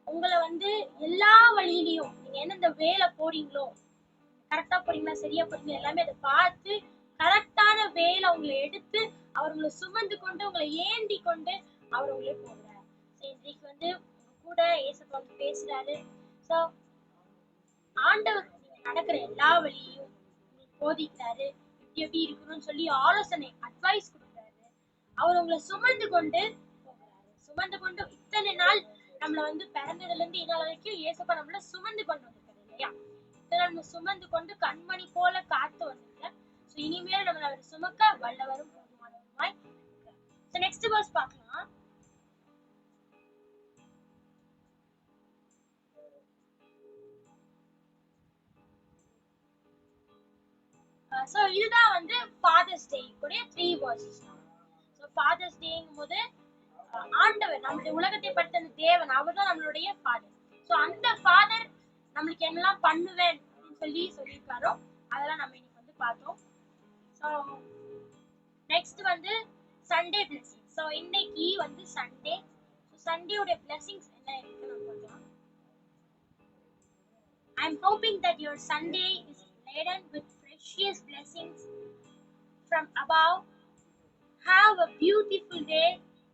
உங்களை வந்து எல்லா வழியிலையும் நீங்க எந்தெந்த வேலை போறீங்களோ, கரெக்டா போறீங்களா சரியா போறீங்களா எல்லாமே அதை பார்த்து கரெக்டான வேலை உங்களை எடுத்து அவர் உங்களை சுமந்து கொண்டு உங்களை ஏந்தி கொண்டு அவர் உங்களே போகிறார். இன்றைக்கு வந்து கூட இயேசுப்பா வந்து பேசுறாரு. சோ ஆண்டவர் நீங்க நடக்கிற எல்லா வழியையும் உங்களுக்கு போதிக்கிறாரு, எப்படி இருக்கணும்னு சொல்லி ஆலோசனை அட்வைஸ் கொடுக்குறாரு. அவர் உங்களை சுமந்து கொண்டு போகிறாரு. சுமந்து கொண்டு இத்தனை நாள் நம்மள வந்து பிறந்ததுல இருந்து இந்நாள் வரைக்கும் இயேசுப்பா நம்மள சுமந்து கொண்டு வந்திருக்காரு இல்லையா? இத்தனை நம்ம சுமந்து கொண்டு கண்மணி போல காத்து வந்திருக்காரு. சோ இனிமேல் நம்மள அவர் சுமக்க வல்லவரும் போதுமானவருமாய் இருக்கிறார். சோ நெக்ஸ்ட் வெர்ஸ் பார்க்கலாம். சோ இதுதான் வந்து ஃபாதர்ஸ் டே கூடிய 3 வெர்சஸ். சோ ஃபாதர்ஸ் டேங்கும் போது ஆண்டவர் நம்மளுடைய உலகத்தை படைத்த தேவன், அவர் தான் நம்மளுடைய ஃபாதர். சோ அந்த ஃபாதர் நம்மளுக்கு என்னெல்லாம் பண்ணுவேன் அப்படின்னு சொல்லியிருக்காரோ அதெல்லாம் நம்ம இன்னைக்கு வந்து பார்த்தோம். சோ நெக்ஸ்ட் வந்து சண்டே பிளெஸிங். சோ இன்னைக்கு வந்து சண்டே. சோ சண்டேயோட பிளெஸிங்ஸ் என்ன இருக்கு நம்ம பார்க்கலாம். I am hoping that your Sunday is laden with precious blessings from above. Have a beautiful day.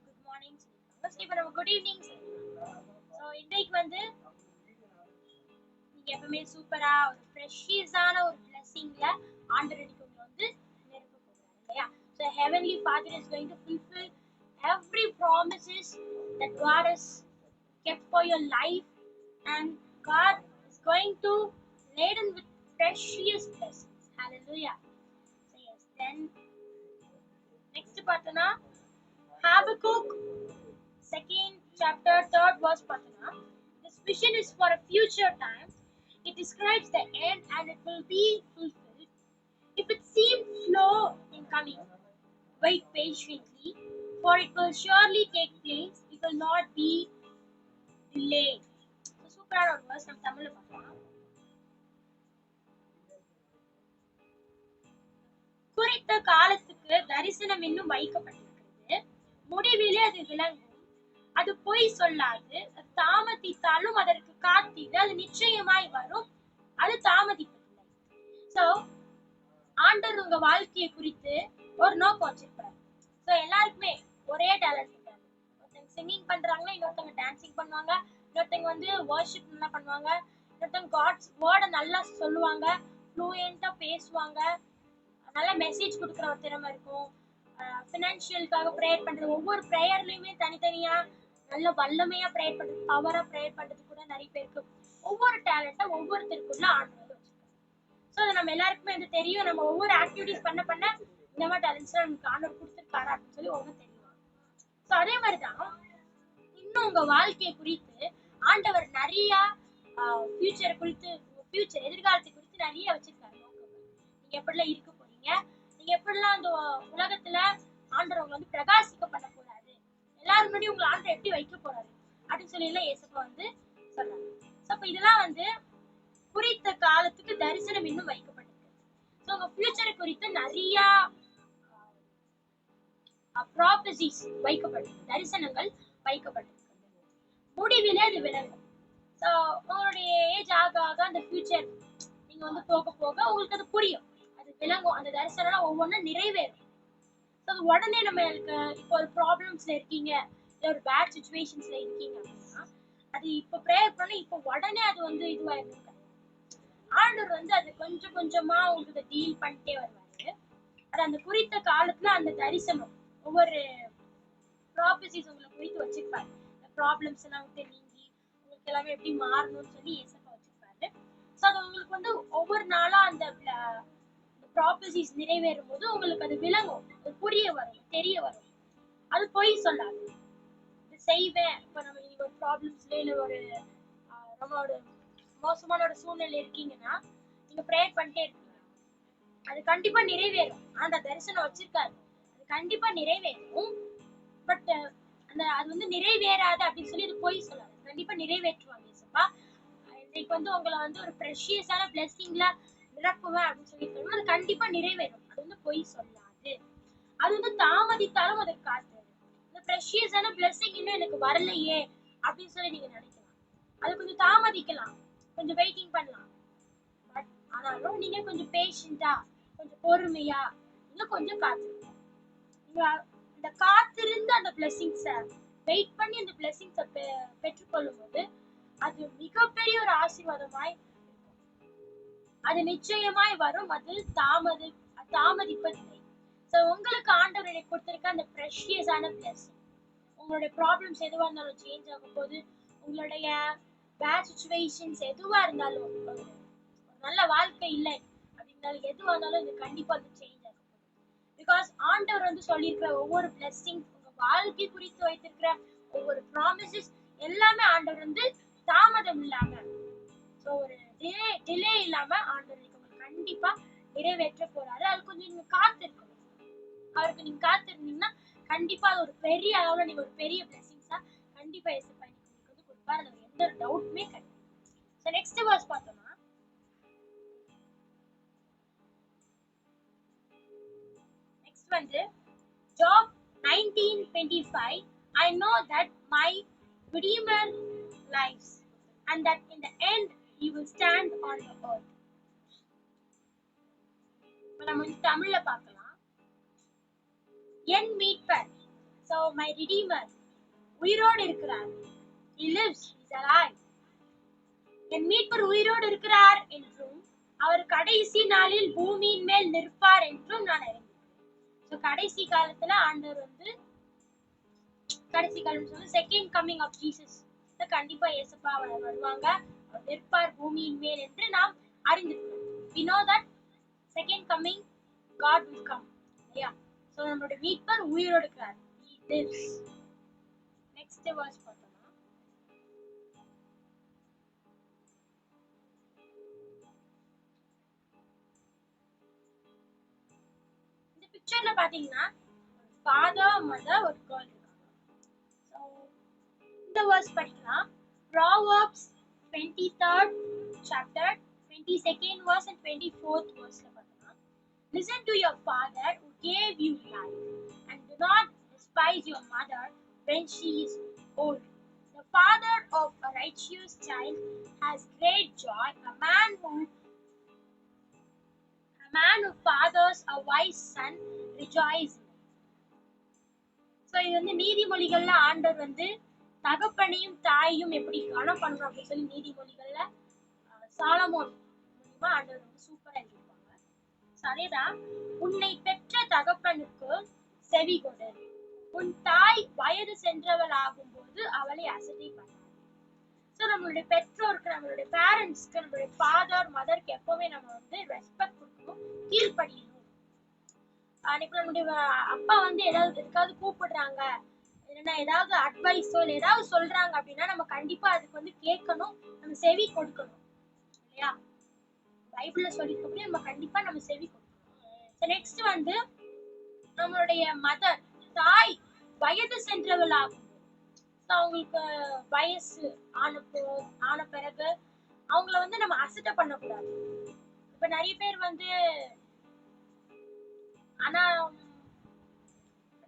Good morning. இப்போ நம்ம குட் ஈவினிங். ஸோ இன்னைக்கு வந்து நீங்க எப்பவுமே சூப்பரா ஒரு ஃப்ரெஷியஸான ஒரு பிளெஸிங்ல ஆண்டவர் இன்னைக்கு உங்களை வந்து நிரப்ப போகிறார் இல்லையா? So heavenly father is going to fulfil every promises that God has kept for your life, and God is going to laden with precious blessings. Hallelujah. So yes, then next பார்த்தனா Habakkuk 2nd chapter 3rd verse பார்த்தனா, this vision is for a future time. It describes the end and it will be fulfilled. If it seems slow in coming, wait patiently, for it will surely take place. It will not be delayed. So சூப்பரான ஒரு verse நம்ம தமிழ்ல பார்க்கலாம். குறித்த காலத்துக்கு தரிசனம் இன்னும் வைக்கப்பட்டிருக்கிறது, முடிவிலே அது விளங்கும். அது பொய் சொல்லாது, தாமதித்தாலும் அதற்கு காத்திரு, அது நிச்சயமாய் வரும், அது தாமதிப்பதில்லை. சோ ஆண்டவர் உங்க வாழ்க்கையை குறித்து ஒரு நோக்கம் வச்சிருப்பாரு. சோ எல்லாருக்குமே ஒரே டேலண்ட் இருக்காது. ஒருத்தங்க சிங்கிங் பண்றாங்கன்னா இன்னொருத்தவங்க டான்சிங் பண்ணுவாங்க, இன்னொருத்தவங்க வந்து வர்ஷிப் நல்லா பண்ணுவாங்க, இன்னொருத்தவங்க காட்ஸ் வேர்டை நல்லா சொல்லுவாங்க, ஃப்ளூயண்டா பேசுவாங்க, நல்ல மெசேஜ் கொடுக்குற ஒரு திறமை இருக்கும். ஃபினான்ஷியலுக்காக ப்ரேயர் பண்றது, ஒவ்வொரு ப்ரேயர்லயுமே தனித்தனியா நல்ல வல்லமையா ப்ரேயர் பண்றது, பவரா ப்ரேயர் பண்றது கூட நிறைய பேருக்கு ஒவ்வொரு டேலண்ட்டா ஒவ்வொருத்தருக்குள்ள ஆண்டவர் வச்சிருக்காங்க. ஸோ அது நம்ம எல்லாருக்குமே வந்து தெரியும். நம்ம ஒவ்வொரு ஆக்டிவிட்டிஸ் பண்ண பண்ண இந்த மாதிரி டேலண்ட்ஸ் நமக்கு ஆண்டவர் கொடுத்துருக்காரா அப்படின்னு சொல்லி ஒவ்வொரு தெரியும். ஸோ அதே மாதிரிதான் இன்னும் உங்க வாழ்க்கையை குறித்து ஆண்டவர் நிறைய ஃபியூச்சர் குறித்து, ஃபியூச்சர் எதிர்காலத்தை குறித்து நிறைய வச்சிருக்காரு நோக்கங்கள். நீங்க எப்படிலாம் இருக்க போறீங்க, நீங்க எப்படிலாம் அந்த உலகத்துல ஆண்டவர் உங்களை வந்து பிரகாசிக்க பண்ண போறாரு, எல்லாரும் முன்னாடி உங்களை ஆண்டவர் எப்படி வைக்க போறாரு அப்படின்னு சொல்லி எல்லாம் இயேசுப்பா வந்து சொல்றாங்க. ஸோ அப்ப இதெல்லாம் வந்து குறித்த காலத்துக்கு தரிசனம் இன்னும் வைக்கப்பட்டிருக்கு. ஸோ உங்க ஃபியூச்சரை குறித்து நிறைய ப்ராபசிஸ் வைக்கப்பட்டிருக்கு, தரிசனங்கள் வைக்கப்பட்டிருக்கு. முடிவிலே அது விளங்கும். ஸோ உங்களுடைய ஏஜ் ஆக ஆக அந்த ஃபியூச்சர் நீங்க வந்து போக போக உங்களுக்கு அது புரியும், அது விளங்கும், அந்த தரிசனம் ஒவ்வொன்றும் நிறைவேறும். ஸோ உடனே நம்ம இப்போ ஒரு ப்ராப்ளம்ஸ்ல இருக்கீங்க, இல்லை ஒரு பேட் சுச்சுவேஷன்ஸ்ல இருக்கீங்க அப்படின்னா அது இப்போ ப்ரேயர் பண்ணி இப்போ உடனே அது வந்து இதுவாயிருக்கும். ஆண்டவர் வந்து அது கொஞ்சம் கொஞ்சமா உங்களுக்கு டீல் பண்ணிட்டே வருவாரு. அது அந்த குறித்த காலத்துல அந்த தரிசனம் ஒவ்வொரு ப்ராபசிஸ் உங்களை குறித்து வச்சிருப்பாரு. இந்த ப்ராப்ளம்ஸ் எல்லாம் விட்டு நீங்கி உங்களுக்கு எல்லாமே எப்படி மாறணும்னு சொல்லி ஏசப்பா வச்சிருப்பாரு. ஸோ அது உங்களுக்கு வந்து ஒவ்வொரு நாளா அந்த ப்ராபசிஸ் நிறைவேறும் போது உங்களுக்கு அது விளங்கும், அது புரிய வரும், தெரிய வரும். அது பொய் சொல்லாது, இது செய்வேன். இப்போ நம்ம இன்னைக்கு ஒரு ப்ராப்ளம்ஸ்ல இல்லை ஒரு ரொம்ப ஒரு மோசமான ஒரு சூழ்நிலை இருக்கீங்கன்னா நீங்க ப்ரேயர் பண்ணிட்டே இருக்கீங்க, அது கண்டிப்பா நிறைவேறும். அந்த தரிசனம் வச்சிருக்காரு, அது கண்டிப்பா நிறைவேறும். பட் அந்த அது வந்து நிறைவேறாது அப்படின்னு சொல்லி இது போய் சொல்லாது, கண்டிப்பா நிறைவேற்றுவாங்க ஏசப்பா. இன்னைக்கு வந்து உங்களை வந்து ஒரு ப்ரெஷியஸான பிளெஸிங்ல நிரப்புவேன் அப்படின்னு சொல்லியிருக்காங்க, அது கண்டிப்பா நிறைவேறும். அது வந்து பொய் சொல்லாது. அது வந்து தாமதித்தாலும் அது காத்து. இந்த ப்ரெஷியஸான பிளெஸிங் இன்னும் எனக்கு வரலையே அப்படின்னு சொல்லி நீங்க நினைக்கலாம், அது கொஞ்சம் தாமதிக்கலாம், கொஞ்சம் வெயிட்டிங் பண்ணலாம். பட் ஆனாலும் நீங்க கொஞ்சம் பேஷண்டா, கொஞ்சம் பொறுமையா நீங்க கொஞ்சம் காத்திருக்கணும். நீங்க இந்த காத்திருந்து அந்த பிளெஸிங்ஸை வெயிட் பண்ணி அந்த பிளெஸிங்ஸை பெற்றுக்கொள்ளும் போது அது மிகப்பெரிய ஒரு ஆசீர்வாதமாய் இருக்கும். அது நிச்சயமாய் வரும், அது தாமதிப்பதில்லை. ஸோ உங்களுக்கு ஆண்டவர் எனக்கு கொடுத்திருக்க அந்த ப்ரெஷியஸான பிளெஸிங், உங்களுடைய ப்ராப்ளம்ஸ் எதுவாக இருந்தாலும் சேஞ்ச் ஆகும் போது, உங்களுடைய பேட் சுச்சுவேஷன்ஸ் எதுவா இருந்தாலும், ஒரு நல்ல வாழ்க்கை இல்லை அப்படின்னாலும் எதுவாக இருந்தாலும் இது கண்டிப்பா அது சேஞ்ச் ஆகும். பிகாஸ் ஆண்டவர் வந்து சொல்லியிருக்கிற ஒவ்வொரு பிளெஸிங், உங்க வாழ்க்கை குறித்து வைத்திருக்கிற ஒவ்வொரு ப்ராமிசஸ் எல்லாமே ஆண்டவர் வந்து தாமதம் இல்லாம, ஸோ ஒரு டிலே இல்லாம ஆண்டவர் உங்களுக்கு கண்டிப்பா நிறைவேற்ற போறாரு. அது கொஞ்சம் நீங்க காத்திருக்கணும். அவருக்கு நீங்க காத்திருந்தீங்கன்னா கண்டிப்பா அது ஒரு பெரிய அளவுல நீங்க ஒரு பெரிய பிளெஸிங்ஸா கண்டிப்பா ஏசப்பா உங்களுக்கு வந்து கொடுப்பாரு, அது எந்த ஒரு டவுட்டுமே கிடையாது. ஸோ நெக்ஸ்ட் வேர்ஸ் பார்த்தோம்னா, நெக்ஸ்ட் வந்து Job 19:25, I know that my Redeemer lives, and that in the end he will stand on the earth. நம்ம தமிழ்ல பார்க்கலாம். என் மீட்பர், so my Redeemer உயிரோடு இருக்கிறார். He lives, he is alive. என் மீட்பர் உயிரோடு இருக்கிறார் என்றும் அவர் கடைசி நாளில் பூமியின் மேல் நிற்பார் என்றும் நான் அறிந்தேன். ஸோ கடைசி காலத்துல ஆண்டவர் வந்து கடைசி காலம் சொல்லி செகண்ட் கம்மிங் ஆஃப் ஜீசஸ் கண்டிப்பா இயேசுப்பா வருவாங்க, அவர் நிற்பார் பூமியின் மேல் என்று நாம் அறிந்திருக்கிறோம். we know that second coming God will come. இல்லையா? ஸோ நம்மளுடைய மீட்பர் உயிரோடு இருக்கிறார். he lives. next verse பார்த்தோம்னா, இந்த பிக்சர்ல பாத்தீங்கன்னா ஃபாதர் மதர் ஒரு கேர்ள் இருக்காங்க. ஸோ இந்த வேர்ஸ் படிக்கலாம். Proverbs 23rd chapter 22nd verse and 24th verse. Listen to your father who gave you life, and do not despise your mother when she is old. The father of a righteous child has great joy. A man who fathers a wise son rejoices. So இது வந்து நீதிமொழிகள்ல ஆண்டவர் வந்து தகப்பனையும் தாயையும் எப்படி கனம் பண்ணணும் அப்படின்னு சொல்லி நீதிமொழிகள்ல சாலமோன் மூலமா ஆண்டவர் வந்து சூப்பரா எழுதியிருப்பாங்க. அதேதான், உன்னை பெற்ற தகப்பனுக்கு செவி கொடு, உன் தாய் வயது சென்றவள் ஆகும் போது அவளை அசட்டை பண்ணாது. ஸோ நம்மளுடைய பெற்றோருக்கு, நம்மளுடைய பேரண்ட்ஸ்க்கு, நம்மளுடைய ஃபாதர் மதருக்கு எப்பவுமே நம்ம வந்து ரெஸ்பெக்ட் கொடுக்கணும், கீழ்ப்படியணும். இப்போ நம்மளுடைய அப்பா வந்து எதுக்காவது கூப்பிடுறாங்க, இல்லைன்னா ஏதாவது அட்வைஸோ இல்லை ஏதாவது சொல்றாங்க அப்படின்னா நம்ம கண்டிப்பா அதுக்கு வந்து கேட்கணும், நம்ம செவி கொடுக்கணும். இல்லையா? பைபிள்ல சொல்லிருக்கப்படி நம்ம கண்டிப்பா நம்ம செவி கொடுக்கணும். நெக்ஸ்ட் வந்து நம்மளுடைய மதர், தாய் வயது சென்றவள் ஆகும், அவங்களுக்கு வயசு ஆன பிறகு அவங்கள வந்து நம்ம அசட்டை பண்ணக்கூடாது. இப்ப நிறைய பேர் வந்து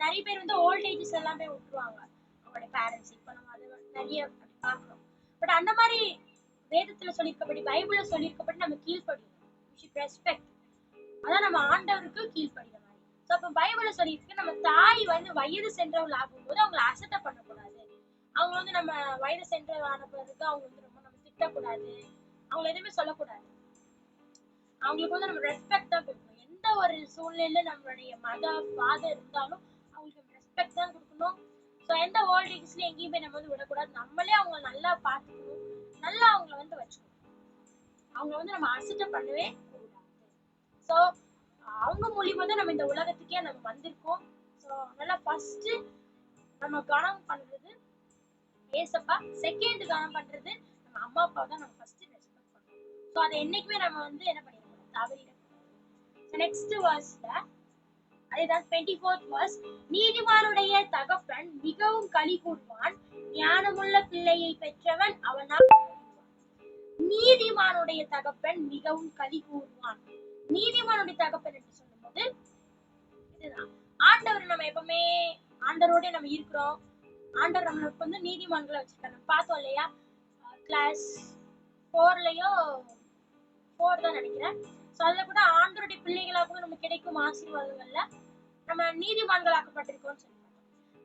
நிறைய பேர் வந்து ஓல்ட் ஏஜஸ் எல்லாமே விட்டுருவாங்க அவங்களுடைய பேரண்ட்ஸ். இப்போ நம்ம அதை நிறைய அப்படி பார்க்குறோம். பட் அந்த மாதிரி வேதத்துல சொல்லியிருக்கப்படி, பைபிள்ல சொல்லியிருக்கப்படி நம்ம கீழ்ப்படியணும். ரெஸ்பெக்ட், அதான் நம்ம ஆண்டவருக்கு கீழ்ப்படிற மாதிரி. ஸோ அப்போ பைபிள்ல சொல்லியிருக்கு, நம்ம தாய் வந்து வயது சென்றவள் ஆகும்போது அவங்களை அசட்டை பண்ணக்கூடாது. அவங்க வந்து நம்ம வயது சென்றவான பிறகு அவங்க வந்து ரொம்ப நம்ம திட்டக்கூடாது, அவங்களை எதுவுமே சொல்லக்கூடாது. அவங்களுக்கு வந்து நம்ம ரெஸ்பெக்ட் தான் கொடுக்கணும். எந்த ஒரு சூழ்நிலையில நம்மளுடைய ஃபாதர் இருந்தாலும் அவங்களுக்கு ரெஸ்பெக்ட் தான் கொடுக்கணும். ஸோ எந்த ஓல்ட் ஏஜ்ல எங்கேயுமே நம்ம வந்து விடக்கூடாது. நம்மளே அவங்க நல்லா பார்த்துக்கணும், நல்லா அவங்கள வந்து வச்சுக்கணும். அவங்க வந்து நம்ம அசட்டை பண்ணவே கூடாது. ஸோ அவங்க மூலியமா தான் நம்ம இந்த உலகத்துக்கே நம்ம வந்திருக்கோம். ஸோ நல்லா ஃபர்ஸ்ட் நம்ம கவனம் பண்றது ஏசப்பா, செகண்ட் கவனம் பண்றது நம்ம அம்மா அப்பா தான் நம்ம ஃபர்ஸ்ட் ரெஸ்பெக்ட் பண்ணணும். ஸோ அதை என்னைக்குமே நம்ம வந்து என்ன பண்ணிடக்கூடாது, தவறிடக்கூடாது. நெக்ஸ்ட் வேர்ஸ்ல அதுதான் 24th verse, நீதிமானுடைய தகப்பன் மிகவும் களி கூறுவான், ஞானமுள்ள பிள்ளையை பெற்றவன் அவனால். நீதிமானுடைய தகப்பன் மிகவும் களி கூறுவான். நீதிமானுடைய தகப்பன் என்று சொல்லும்போது இதுதான் ஆண்டவர். நம்ம எப்பவுமே ஆண்டவரோட நம்ம இருக்கிறோம். ஆண்டவர் நம்மளுக்கு வந்து நீதிமான்களை வச்சிருக்காரு. பார்த்தோம் இல்லையா, கிளாஸ் 4லயோ 4 தான் நினைக்கிறேன். ஸோ அதில் கூட ஆண்டவருடைய பிள்ளைகளாக கூட நமக்கு கிடைக்கும் ஆசீர்வாதங்கள்ல நம்ம நீதிமான்களாக்கப்பட்டிருக்கோம்னு சொல்லுவாங்க.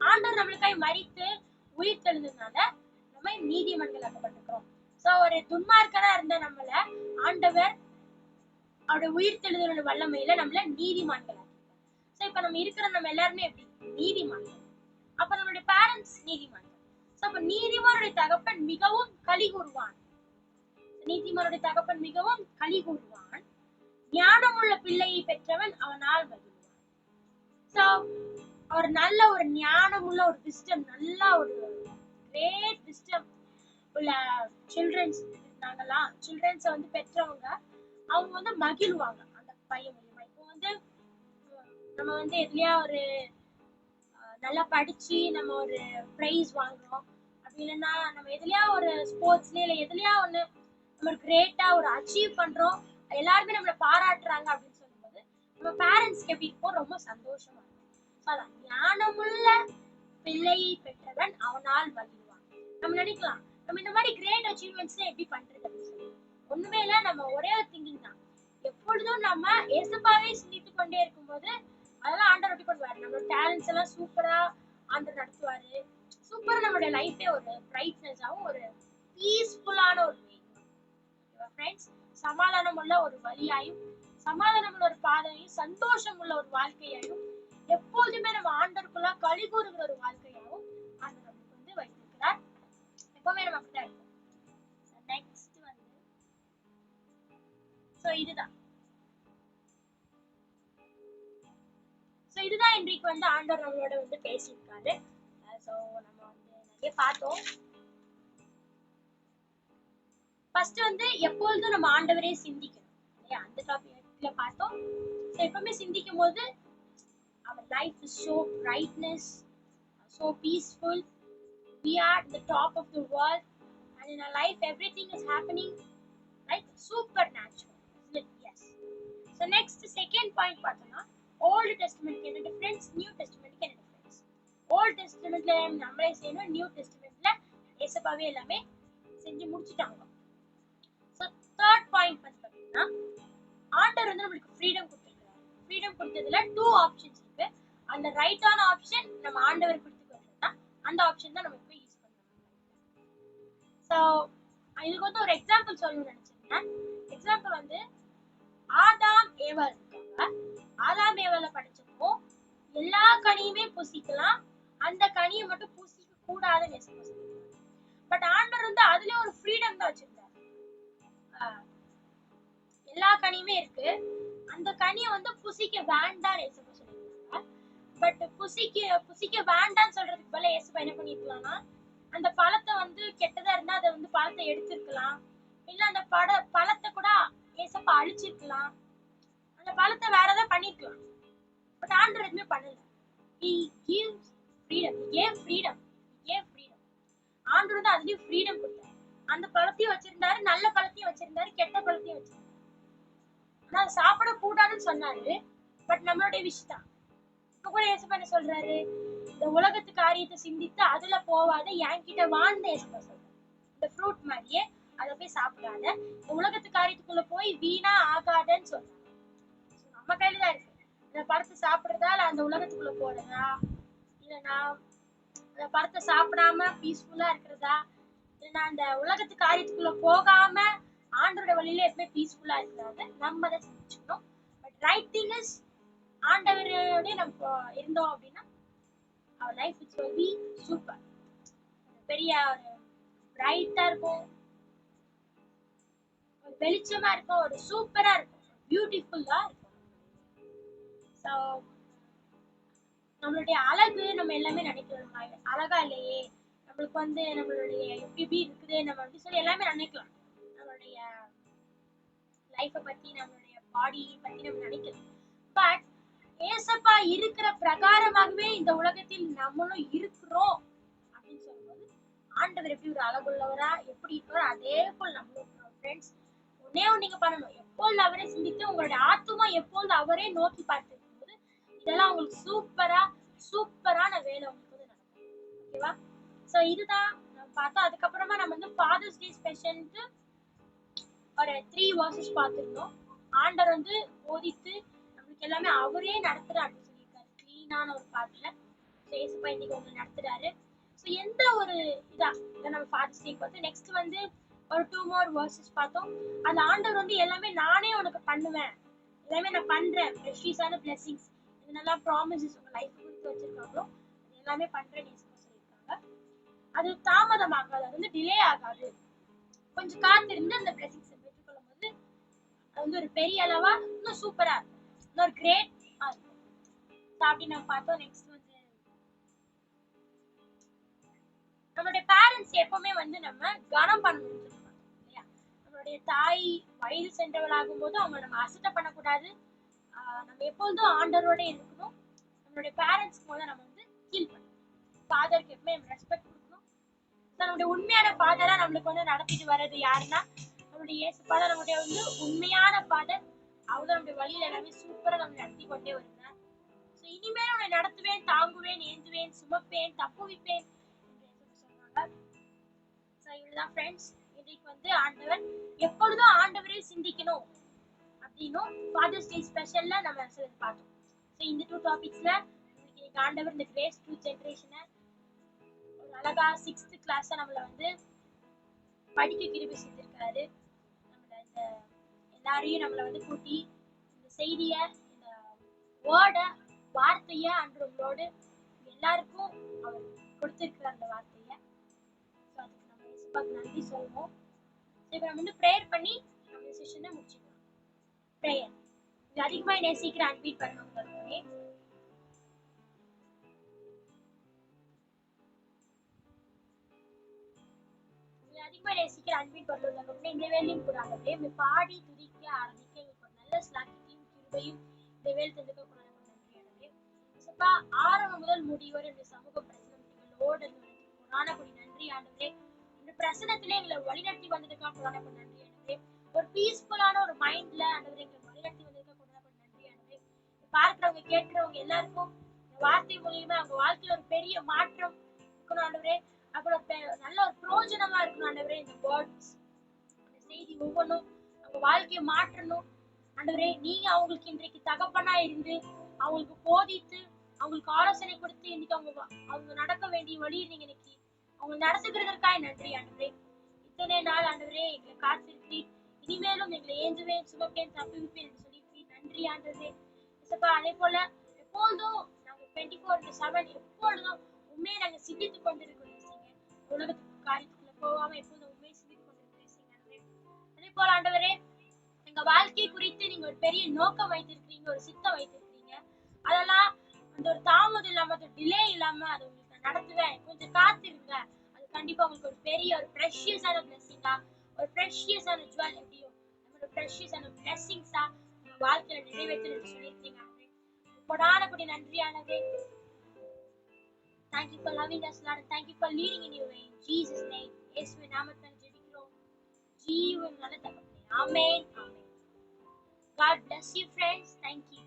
ஆண்டவர் நம்மளுக்காய் மரித்து உயிர் தெழுந்ததுனால நம்ம நீதிமான்களாக்கப்பட்டிருக்கிறோம். ஸோ ஒரு துன்மார்க்கனா இருந்த நம்மள ஆண்டவர் அவருடைய உயிர் தெழுதலோட வல்லமையில நம்மள நீதிமான்களாக்கிட்டார். ஸோ இப்போ நம்ம இருக்கிற நம்ம எல்லாருமே எப்படி நீதிமான்கள். அப்ப நம்மளுடைய பேரண்ட்ஸ் நீதிமான்கள். ஸோ அப்ப நீதிமானுடைய தகப்பன் மிகவும் களி கூறுவான். நீதிமானுடைய தகப்பன் மிகவும் களி கூறுவான், ஞானமுள்ள பிள்ளையை பெற்றவன் அவனால் மகிழ்வான். ஸோ ஒரு நல்ல ஒரு ஞானமுள்ள ஒரு விஸ்டம், நல்ல ஒரு கிரேட் விஸ்டம் உள்ள சில்ட்ரன்ஸ் இருந்தாங்களா, சில்ட்ரன்ஸை வந்து பெற்றவங்க அவங்க வந்து மகிழ்வாங்க அந்த பையன் மூலியமா. இப்போ வந்து நம்ம வந்து எதுலயா ஒரு நல்லா படிச்சு நம்ம ஒரு பிரைஸ் வாங்குறோம், அப்படி இல்லைன்னா நம்ம எதுலயா ஒரு ஸ்போர்ட்ஸ்ல இல்லை எதுலயா ஒண்ணு நம்ம கிரேட்டா ஒரு அச்சீவ் பண்றோம், எல்லாருமே நம்மளை பாராட்டுறாங்க அப்படின்னு சொல்லும்போது நம்ம பேரண்ட்ஸ்க்கு எப்படி இருக்கும், ரொம்ப சந்தோஷமா இருக்கும். அதான் ஞானமுள்ள பிள்ளையை பெற்றவன் அவனால் மகிழ்வான். நம்ம நினைக்கலாம் நம்ம இந்த மாதிரி கிரேட் அச்சீவ்மெண்ட்ஸ் எப்படி பண்றது அப்படின்னு சொல்லி. ஒண்ணுமே இல்லை, நம்ம ஒரே ஒரு திங்கிங் தான். எப்பொழுதும் நம்ம ஏசப்பாவே சிந்தித்து கொண்டே இருக்கும்போது அதெல்லாம் ஆண்டவர் எப்படி பண்ணுவாரு, நம்மளோட டேலண்ட்ஸ் எல்லாம் சூப்பரா ஆண்டவர் நடத்துவாரு. சூப்பரா நம்மளுடைய லைஃபே ஒரு பிரைட்னஸாவும் ஒரு பீஸ்ஃபுல்லான ஒரு ஃப்ரெண்ட்ஸ், சமாதானம் உள்ள ஒரு வழியாயும் சமாதானம் உள்ள ஒரு பாதையும் சந்தோஷம் உள்ள ஒரு வாழ்க்கையாயும் எப்போதுமே நம்ம ஆண்டவருக்குள்ள களி கூறுகிற ஒரு வாழ்க்கையாகவும் ஆண்டவர் நமக்கு வந்து வைத்திருக்கிறார். எப்பவுமே நம்ம அப்படிதான் இருக்கும். நெக்ஸ்ட் வந்து இதுதான் இன்றைக்கு வந்து ஆண்டவர் நம்மளோட வந்து பேசியிருக்காரு. ஸோ நம்ம வந்து நிறைய பார்த்தோம். ஃபர்ஸ்ட் வந்து எப்பொழுதும் நம்ம ஆண்டவரே சிந்திக்கணும் இல்லையா, அந்த டாபிக்ல பார்த்தோம். ஸோ எப்பவுமே சிந்திக்கும் போது our life is so brightness, so peaceful, we are at the top of the world, and in our life everything is happening like supernatural, isn't it? Yes. So next second point பார்த்தோம்னா Old Testament என்ன difference, new டெஸ்டமென்ட்க்கு என்ன difference. Volt டெஸ்டமென்ட்ல நம்மளே செய்யணும், new டெஸ்டமென்ட்ல ஏசப்பாவே எல்லாமே செஞ்சு முடிச்சிட்டாங்க. So third point பார்த்தீங்கன்னா ஆண்டவர் வந்து நம்மளுக்கு ஃப்ரீடம் கொடுத்துருக்காரு. ஃப்ரீடம் கொடுத்ததுல 2 ஆப்ஷன்ஸ் இருக்கு. அந்த ரைட்டான ஆப்ஷன் நம்ம ஆண்டவர் கொடுத்துக்கிறதுனா அந்த ஆப்ஷன் தான் நம்ம இப்போ யூஸ் பண்றோம். ஸோ இதுக்கு வந்து ஒரு எக்ஸாம்பிள் சொல்லணும்னு நினைச்சிருந்தேன். எக்ஸாம்பிள் வந்து ஆதாம் ஏவாள் இருக்காங்க. ஆதாம் ஏவாளை படிச்சப்போ எல்லா கனியுமே புசிக்கலாம், அந்த கனியை மட்டும் புசிக்க கூடாதுன்னு சொல்லியிருக்காங்க. பட் ஆண்டவர் வந்து அதுலயும் ஒரு ஃப்ரீடம் தான் வச்சிருந்தாரு. எல்லா கனியுமே இருக்கு, அந்த கனியை வந்து புசிக்க வேண்டாம்னு ஏசப்பா சொல்லியிருக்காங்க. பட் புசிக்க வேண்டாம்னு சொல்றதுக்கு பதிலா ஏசப்பா என்ன பண்ணிருக்கலாம்னா அந்த பழத்தை வந்து கெட்டதா இருந்தா அதை வந்து பழத்தை எடுத்திருக்கலாம், இல்ல அந்த பழத்தை கூட ஏசப்பா அழிச்சிருக்கலாம், அந்த பழத்தை வேற ஏதாவது பண்ணிருக்கலாம். பட் ஆண்டவர் எதுவுமே பண்ணல. He gives freedom. He gave freedom. ஆண்டவர் வந்து அதுலயும் ஃப்ரீடம் கொடுத்தாரு. அந்த பழத்தையும் வச்சிருந்தாரு, நல்ல பழத்தையும் வச்சிருந்தாரு, கெட்ட பழத்தையும் வச்சிருந்தாரு. ஆனா சாப்பிட கூடாதுன்னு சொன்னாரு. பட் நம்மளுடைய விஷ் தான், இப்ப கூட ஏசப்பா என்ன சொல்றாரு, இந்த உலகத்து காரியத்தை சிந்தித்து அதுல போவாத, என்கிட்ட வாழ்ந்த ஏசப்பா சொல்றாரு. இந்த ஃப்ரூட் மாதிரியே அதை போய் சாப்பிடாத, இந்த உலகத்து காரியத்துக்குள்ள போய் வீணா ஆகாதன்னு சொல்றாரு. நம்ம கையில தான் இருக்கு. இந்த பழத்தை சாப்பிடுறதா இல்ல அந்த உலகத்துக்குள்ள போறதா, இல்லைன்னா அந்த பழத்தை சாப்பிடாம பீஸ்ஃபுல்லா இருக்கிறதா, இல்லைன்னா அந்த உலகத்து காரியத்துக்குள்ள போகாம ஆண்டோட வழியில எப்பவுமே பீஸ்ஃபுல்லா இருக்கிறத நம்ம அதை செஞ்சுக்கணும். பட் ரைட் திங் இஸ், ஆண்டவரோட நம்ம இருந்தோம் அப்படின்னா our life is will be super. பெரிய ஒரு பிரைட்டா இருக்கும், ஒரு வெளிச்சமா இருக்கும், ஒரு சூப்பரா இருக்கும், பியூட்டிஃபுல்லா இருக்கும். ஸோ நம்மளுடைய அழகு நம்ம எல்லாமே நினைக்கிறோம், அழகா இல்லையே, நம்மளுக்கு வந்து நம்மளுடைய எப்படி இருக்குது நம்ம அப்படி சொல்லி எல்லாமே நினைக்கலாம். நம்மளுடைய லைஃப்பை பத்தி, நம்மளுடைய பாடி பத்தி நம்ம நினைக்கலாம். பட் ஏசப்பா இருக்கிற பிரகாரமாகவே இந்த உலகத்தில் நம்மளும் இருக்கிறோம் அப்படின்னு சொல்லும்போது, ஆண்டவர் எப்படி ஒரு அழகுள்ளவரா எப்படி இருக்கிறோம் அதே போல் நம்மளும் இருக்கிறோம். ஃப்ரெண்ட்ஸ், ஒன்னே ஒன்று நீங்க பண்ணணும், எப்போது அவரே சிந்தித்து உங்களுடைய ஆத்துமா எப்போது அவரே நோக்கி பார்த்துருக்கும் போது இதெல்லாம் உங்களுக்கு சூப்பரான வேலை உங்களுக்கு வந்து நடக்கும். ஓகேவா? ஸோ இதுதான் நம்ம பார்த்தோம். அதுக்கப்புறமா நம்ம வந்து ஃபாதர்ஸ் டே ஸ்பெஷல்ட்டு ஒரு 3 verses பார்த்துருந்தோம். ஆண்டவர் வந்து போதித்து நம்மளுக்கு எல்லாமே அவரே நடத்துறாரு அப்படின்னு சொல்லியிருக்காரு, கிளீனான ஒரு பாட்டுல. ஸோ ஏசப்பா இன்னைக்கு உங்களை நடத்துறாரு. ஸோ எந்த ஒரு இதை நம்ம ஃபாதர்ஸ் டே பார்த்து நெக்ஸ்ட் வந்து ஒரு 2 more verses பார்த்தோம். அந்த ஆண்டவர் வந்து எல்லாமே நானே உனக்கு பண்ணுவேன், எல்லாமே நான் பண்றேன், ப்ரெஷியஸான பிளெஸிங்ஸ், இதெல்லாம் ப்ராமிசஸ் உங்க லைஃப் கொடுத்து வச்சிருக்காங்களோ அது எல்லாமே பண்றேன்னு ஏசப்பா சொல்லியிருக்காங்க. அது தாமதமாகாது, அது வந்து டிலே ஆகாது. கொஞ்சம் காத்திருந்து அந்த பிளெஸிங்ஸ் பெற்றுக்கொள்ளும் போது அது வந்து ஒரு பெரிய அளவா இன்னும் சூப்பரா இருக்கும், இன்னொரு கிரேட் இருக்கும். அப்படி நம்ம பார்த்தோம். நெக்ஸ்ட் வந்து நம்மளுடைய பேரண்ட்ஸ் எப்பவுமே வந்து நம்ம கனம் பண்ணணும் இல்லையா? நம்மளுடைய தாய் வயது சென்றவளாகும் போது அவங்க நம்ம அசட்டை பண்ணக்கூடாது. நம்ம எப்பொழுதும் ஆண்டரோட இருக்கணும். நம்மளுடைய பேரண்ட்ஸ்க்கு போது நம்ம வந்து ஃபீல் பண்ணணும். ஃபாதருக்கு எப்பவுமே ரெஸ்பெக்ட் கொடுக்கணும். நம்மளுடைய உண்மையான ஃபாதரா நம்மளுக்கு வந்து நடத்திட்டு வர்றது யாருன்னா நம்மளுடைய இயேசு ஃபாதர். நம்மளுடைய வந்து உண்மையான ஃபாதர் அவர். நம்மளுடைய வழியில எல்லாமே சூப்பரா நம்ம நடத்தி கொண்டே வருகிறார். ஸோ இனிமேல் உன்னை நடத்துவேன், தாங்குவேன், ஏந்துவேன், சுமப்பேன், தப்புவிப்பேன் என்று சொன்னாங்க. ஸோ இதுதான் ஃப்ரெண்ட்ஸ், இன்னைக்கு வந்து ஆண்டவர் எப்பொழுதும் ஆண்டவரே சிந்திக்கணும் அப்படின்னும் ஃபாதர்ஸ் டே ஸ்பெஷல்ல நம்ம பார்த்தோம். ஸோ இந்த 2 டாபிக்ஸ்ல இன்னைக்கு ஆண்டவர் இந்த கிரேஸ் 2 ஜெனரேஷனை ஒரு அழகா 6th கிளாஸை நம்மளை வந்து படிக்க கிருபை செஞ்சிருக்காரு. நம்மள இந்த எல்லாரையும் நம்மளை வந்து கூட்டி இந்த செய்தியை, இந்த வேர்டை, வார்த்தையை அன்றவங்களோடு எல்லாருக்கும் அவர் கொடுத்திருக்கிற அந்த வார்த்தையை. ஸோ அதுக்கு நம்ம இயேசுவுக்கு நன்றி சொல்லுவோம். இப்போ நம்ம வந்து ப்ரேயர் பண்ணி நம்ம செஷனை முடிச்சுக்கலாம். ப்ரேயர். இது அதிகமாக நேசிக்கிற அன்பின் பண்ணுவாங்க. அதிகமாக நேசிக்கிற அன்பின் பொருள் இந்த வேலையும் கூட ஆண்டவரே பாடி துதிக்க ஆரம்பிக்க எங்களுக்கு ஒரு நல்ல ஸ்லாக்கியும் கிருபையும் இந்த வேலை தந்துக்க கூட நன்றி ஆண்டவரே. சப்பா ஆரம்பம் முதல் முடிவோடு இந்த சமூக பிரச்சனைகளோடு கொடானபடி நன்றி ஆண்டவரே. இந்த பிரச்சனத்திலே எங்களை வழிநடத்தி வந்ததுக்காக கொடானபடி நன்றி ஆண்டவரே. ஒரு பீஸ்ஃபுல்லான ஒரு மைண்ட்ல ஆண்டவரே எங்களை வழிநடத்தி வந்ததுக்காக கொடானபடி நன்றி ஆண்டவரே. பார்க்கிறவங்க கேட்கிறவங்க எல்லாருக்கும் இந்த வார்த்தை மூலியமா அவங்க வாழ்க்கையில ஒரு பெரிய மாற்றம் இருக்கணும் ஆண்டவரே. அப்புறம் நல்ல ஒரு பிரயோஜனமா இருக்கணும் ஆண்டவரே. இந்த வேர்ட்ஸ், இந்த செய்தி ஒவ்வொன்றும் அவங்க வாழ்க்கையை மாற்றணும் ஆண்டவரே. நீங்க அவங்களுக்கு இன்றைக்கு தகப்பனா இருந்து அவங்களுக்கு போதித்து அவங்களுக்கு ஆலோசனை கொடுத்து இன்னைக்கு அவங்க நடக்க வேண்டிய வழி நீங்க இன்னைக்கு அவங்க நடத்துகிறதற்காக நன்றி ஆண்டவரே. இத்தனை நாள் ஆண்டவரே எங்களை காத்திருக்கிறீர், இனிமேலும் எங்களை ஏந்துவேன், சுமப்பேன், தப்புவிப்பேன் என்று சொல்லி நன்றி ஆண்டவரே. அதே போல எப்பொழுதும் நாங்க 24/7 எப்பொழுதும் உண்மையை நாங்க சிந்தித்துக் கொண்டிருக்கிறோம். உலகத்துக்கு காரியத்துக்குள்ள போகாம எப்போதும் உண்மையை சிந்தித்துக் கொண்டிருக்கிறேன். அதே போல ஆண்டவரே எங்க வாழ்க்கையை குறித்து நீங்க ஒரு பெரிய நோக்கம் வைத்திருக்கிறீங்க, ஒரு சித்தம் வைத்திருக்கிறீங்க. அதெல்லாம் அந்த ஒரு தாமதம் இல்லாம, அந்த டிலே இல்லாம அதை உங்களுக்கு நடத்துவேன், கொஞ்சம் காத்திருங்க. அது கண்டிப்பா உங்களுக்கு ஒரு பெரிய ஒரு ப்ரெஷியஸான பிளெஸிங்கா, ஒரு ப்ரெஷியஸான ஜுவல் எப்படியோ நம்மளோட ப்ரெஷியஸான பிளெஸிங்ஸா உங்க வாழ்க்கையில நிறைவேற்றணும்னு சொல்லியிருக்கீங்க. கொடானபடி நன்றியானதே. Thank you for loving us, Lord, and thank you for leading in your way. In Jesus' name, இயேசுவின் நாமத்தில் ஜெபிக்கிறோம் ஜீவன் நல்ல தகப்பனே. Amen. Amen. God bless you, friends. Thank you.